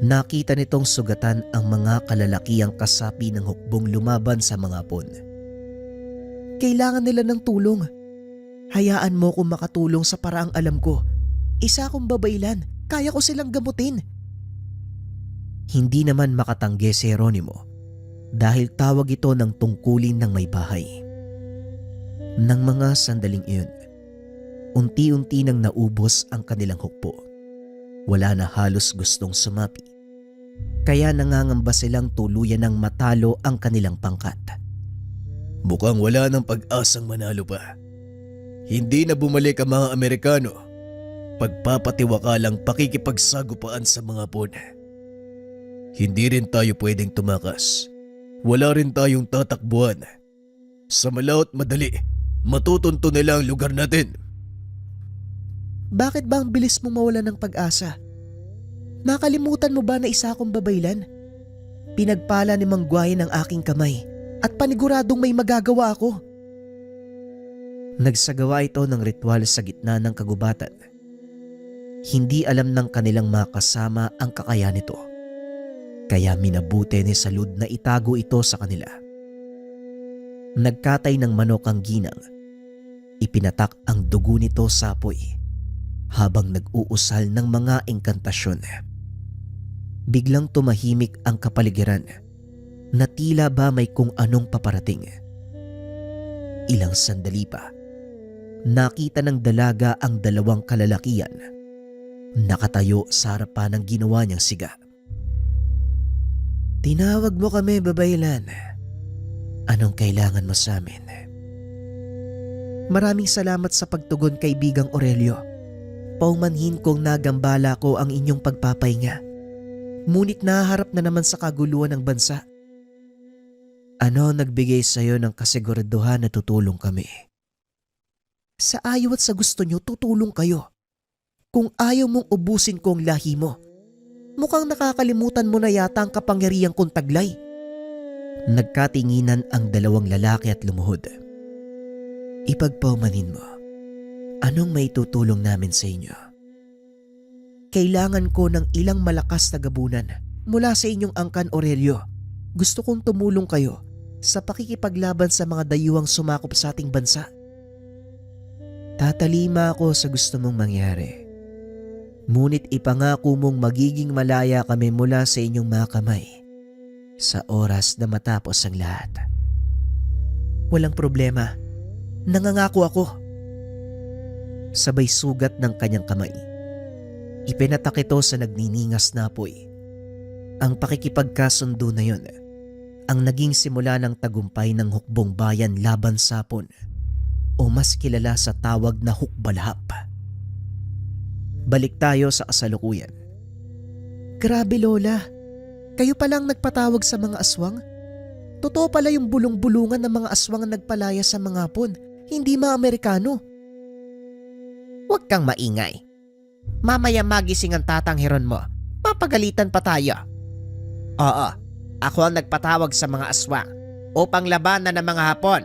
nakita nitong sugatan ang mga kalalakiang kasapi ng hukbong lumaban sa mga Hapon. Kailangan nila ng tulong. Hayaan mo kung makatulong sa paraang alam ko. Isa akong babaylan, kaya ko silang gamutin. Hindi naman makatanggi si Jeronimo dahil tawag ito ng tungkulin ng may bahay. Nang mga sandaling iyon, unti-unti nang naubos ang kanilang hukbo. Wala na halos gustong sumapi. Kaya nangangamba silang tuluyan ng matalo ang kanilang pangkat. Mukhang wala ng pag-asang manalo pa. Hindi na bumalik ang mga Amerikano. Pagpapatiwakalang pakikipagsagupaan sa mga Hapon. Hindi rin tayo pwedeng tumakas. Wala rin tayong tatakbuhan. Sa malaot madali, matutunto nila ang lugar natin. Bakit ba ang bilis mong mawala ng pag-asa? Nakalimutan mo ba na isa akong babaylan? Pinagpala ni Mang Guay ng aking kamay at paniguradong may magagawa ako. Nagsagawa ito ng ritual sa gitna ng kagubatan. Hindi alam ng kanilang mga kasama ang kakayahan nito. Kaya minabuti ni Salud na itago ito sa kanila. Nagkatay ng manok ang ginang. Ipinatak ang dugo nito sa apoy habang nag-uusal ng mga engkantasyon. Biglang tumahimik ang kapaligiran na tila ba may kung anong paparating. Ilang sandali pa, nakita ng dalaga ang dalawang kalalakian nakatayo sa harapan ng ginawa niyang siga. "Tinawag mo kami, babaylan. Anong kailangan mo sa amin?" "Maraming salamat sa pagtugon, kaibigang Aurelio. Paumanhin kong nagambala ko ang inyong pagpapahinga. Ngunit naharap na naman sa kaguluhan ng bansa." "Ano nagbigay sa iyo ng kasiguraduhan na tutulong kami?" "Sa ayaw at sa gusto niyo, tutulong kayo. Kung ayaw mong ubusin ko ang lahi mo, mukhang nakakalimutan mo na yata ang kapangyarihang kong taglay." Nagkatinginan ang dalawang lalaki at lumuhod. "Ipagpaumanhin mo, anong may tutulong namin sa inyo?" "Kailangan ko ng ilang malakas na gabunan mula sa inyong angkan, Aurelio. Gusto kong tumulong kayo sa pakikipaglaban sa mga dayuhang sumakop sa ating bansa." "Tatalima ako sa gusto mong mangyari. Ngunit ipangako mong magiging malaya kami mula sa inyong mga kamay sa oras na matapos ang lahat." "Walang problema. Nangangako ako." Sabay sugat ng kanyang kamay, ipinatak ito sa nagniningas na apoy. Ang pakikipagkasundo na yun ang naging simula ng tagumpay ng hukbong bayan laban sa Hapon, o mas kilala sa tawag na hukbalhap. Balik tayo sa kasalukuyan. "Grabe, Lola. Kayo palang nagpatawag sa mga aswang? Totoo pala yung bulong-bulungan ng mga aswang ang nagpalaya sa mga Hapon, hindi mga Amerikano." Huwag kang maingay. Mamaya magising ang tatanghiron mo. Papagalitan pa tayo. Oo, ako ang nagpatawag sa mga aswang upang labanan ng mga Hapon.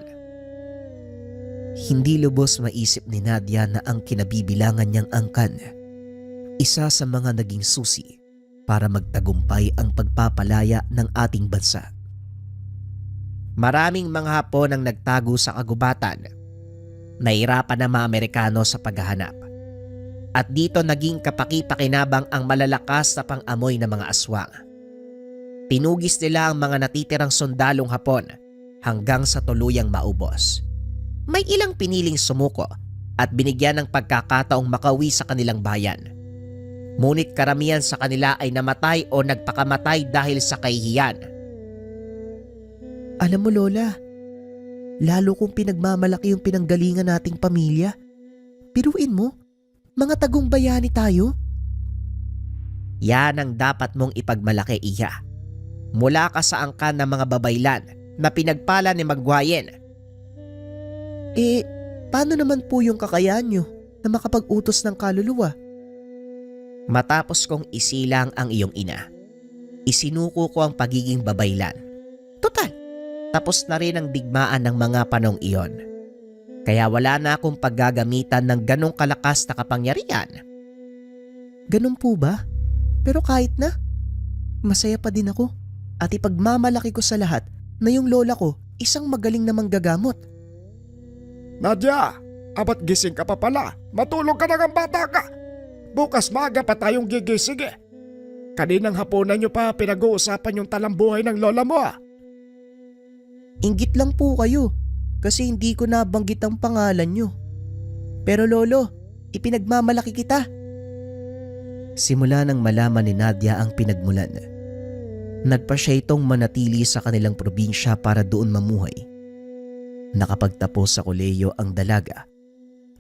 Hindi lubos maisip ni Nadia na ang kinabibilangan niyang angkan, isa sa mga naging susi para magtagumpay ang pagpapalaya ng ating bansa. Maraming mga Hapon ang nagtago sa kagubatan. Nahirapan ang mga Amerikano sa paghahanap. At dito naging kapaki-pakinabang ang malalakas na pang-amoy ng mga aswang. Tinugis nila ang mga natitirang sundalong Hapon hanggang sa tuluyang maubos. May ilang piniling sumuko at binigyan ng pagkakataong makauwi sa kanilang bayan. Ngunit karamihan sa kanila ay namatay o nagpakamatay dahil sa kahihiyan. "Alam mo, Lola, lalo kong pinagmamalaki yung pinanggalingan nating pamilya. Biruin mo, mga tagong bayani tayo." Yan ang dapat mong ipagmalaki, Iha. Mula ka sa angkan ng mga babaylan na pinagpala ni Magwayen. Paano naman po yung kakayahan nyo na makapag-utos ng kaluluwa? Matapos kong isilang ang iyong ina, isinuko ko ang pagiging babaylan. Total, tapos na rin ang digmaan ng mga panong iyon. Kaya wala na akong paggagamitan ng ganong kalakas na kapangyarihan. Ganun po ba? Pero kahit na, masaya pa din ako at ipagmamalaki ko sa lahat na yung lola ko isang magaling na manggagamot. Nadia, abat gising ka pa pala. Matulog ka na ng bata ka. Bukas maaga pa tayong gigising eh. Kaninang hapunan nyo pa pinag-uusapan yung talambuhay ng lola mo ah. Inggit lang po kayo kasi hindi ko nabanggit ang pangalan nyo. Pero lolo, ipinagmamalaki kita. Simula nang malaman ni Nadia ang pinagmulan, nagpa siya itong manatili sa kanilang probinsya para doon mamuhay. Nakapagtapos sa kolehiyo ang dalaga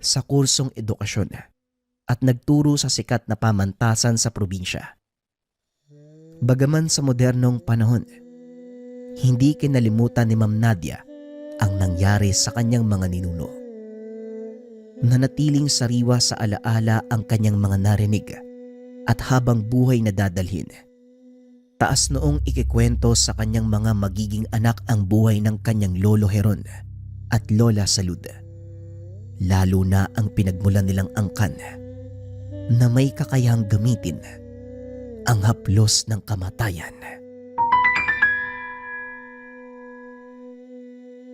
sa kursong edukasyon at nagturo sa sikat na pamantasan sa probinsya. Bagaman sa modernong panahon, hindi kinalimutan ni Ma'am Nadia ang nangyari sa kanyang mga ninuno. Nanatiling sariwa sa alaala ang kanyang mga narinig at habang buhay na dadalhin. Taas noong ikikwento sa kanyang mga magiging anak ang buhay ng kanyang lolo Heron at lola Salud. Lalo na ang pinagmulan nilang angkan na may kakayahang gamitin ang haplos ng kamatayan.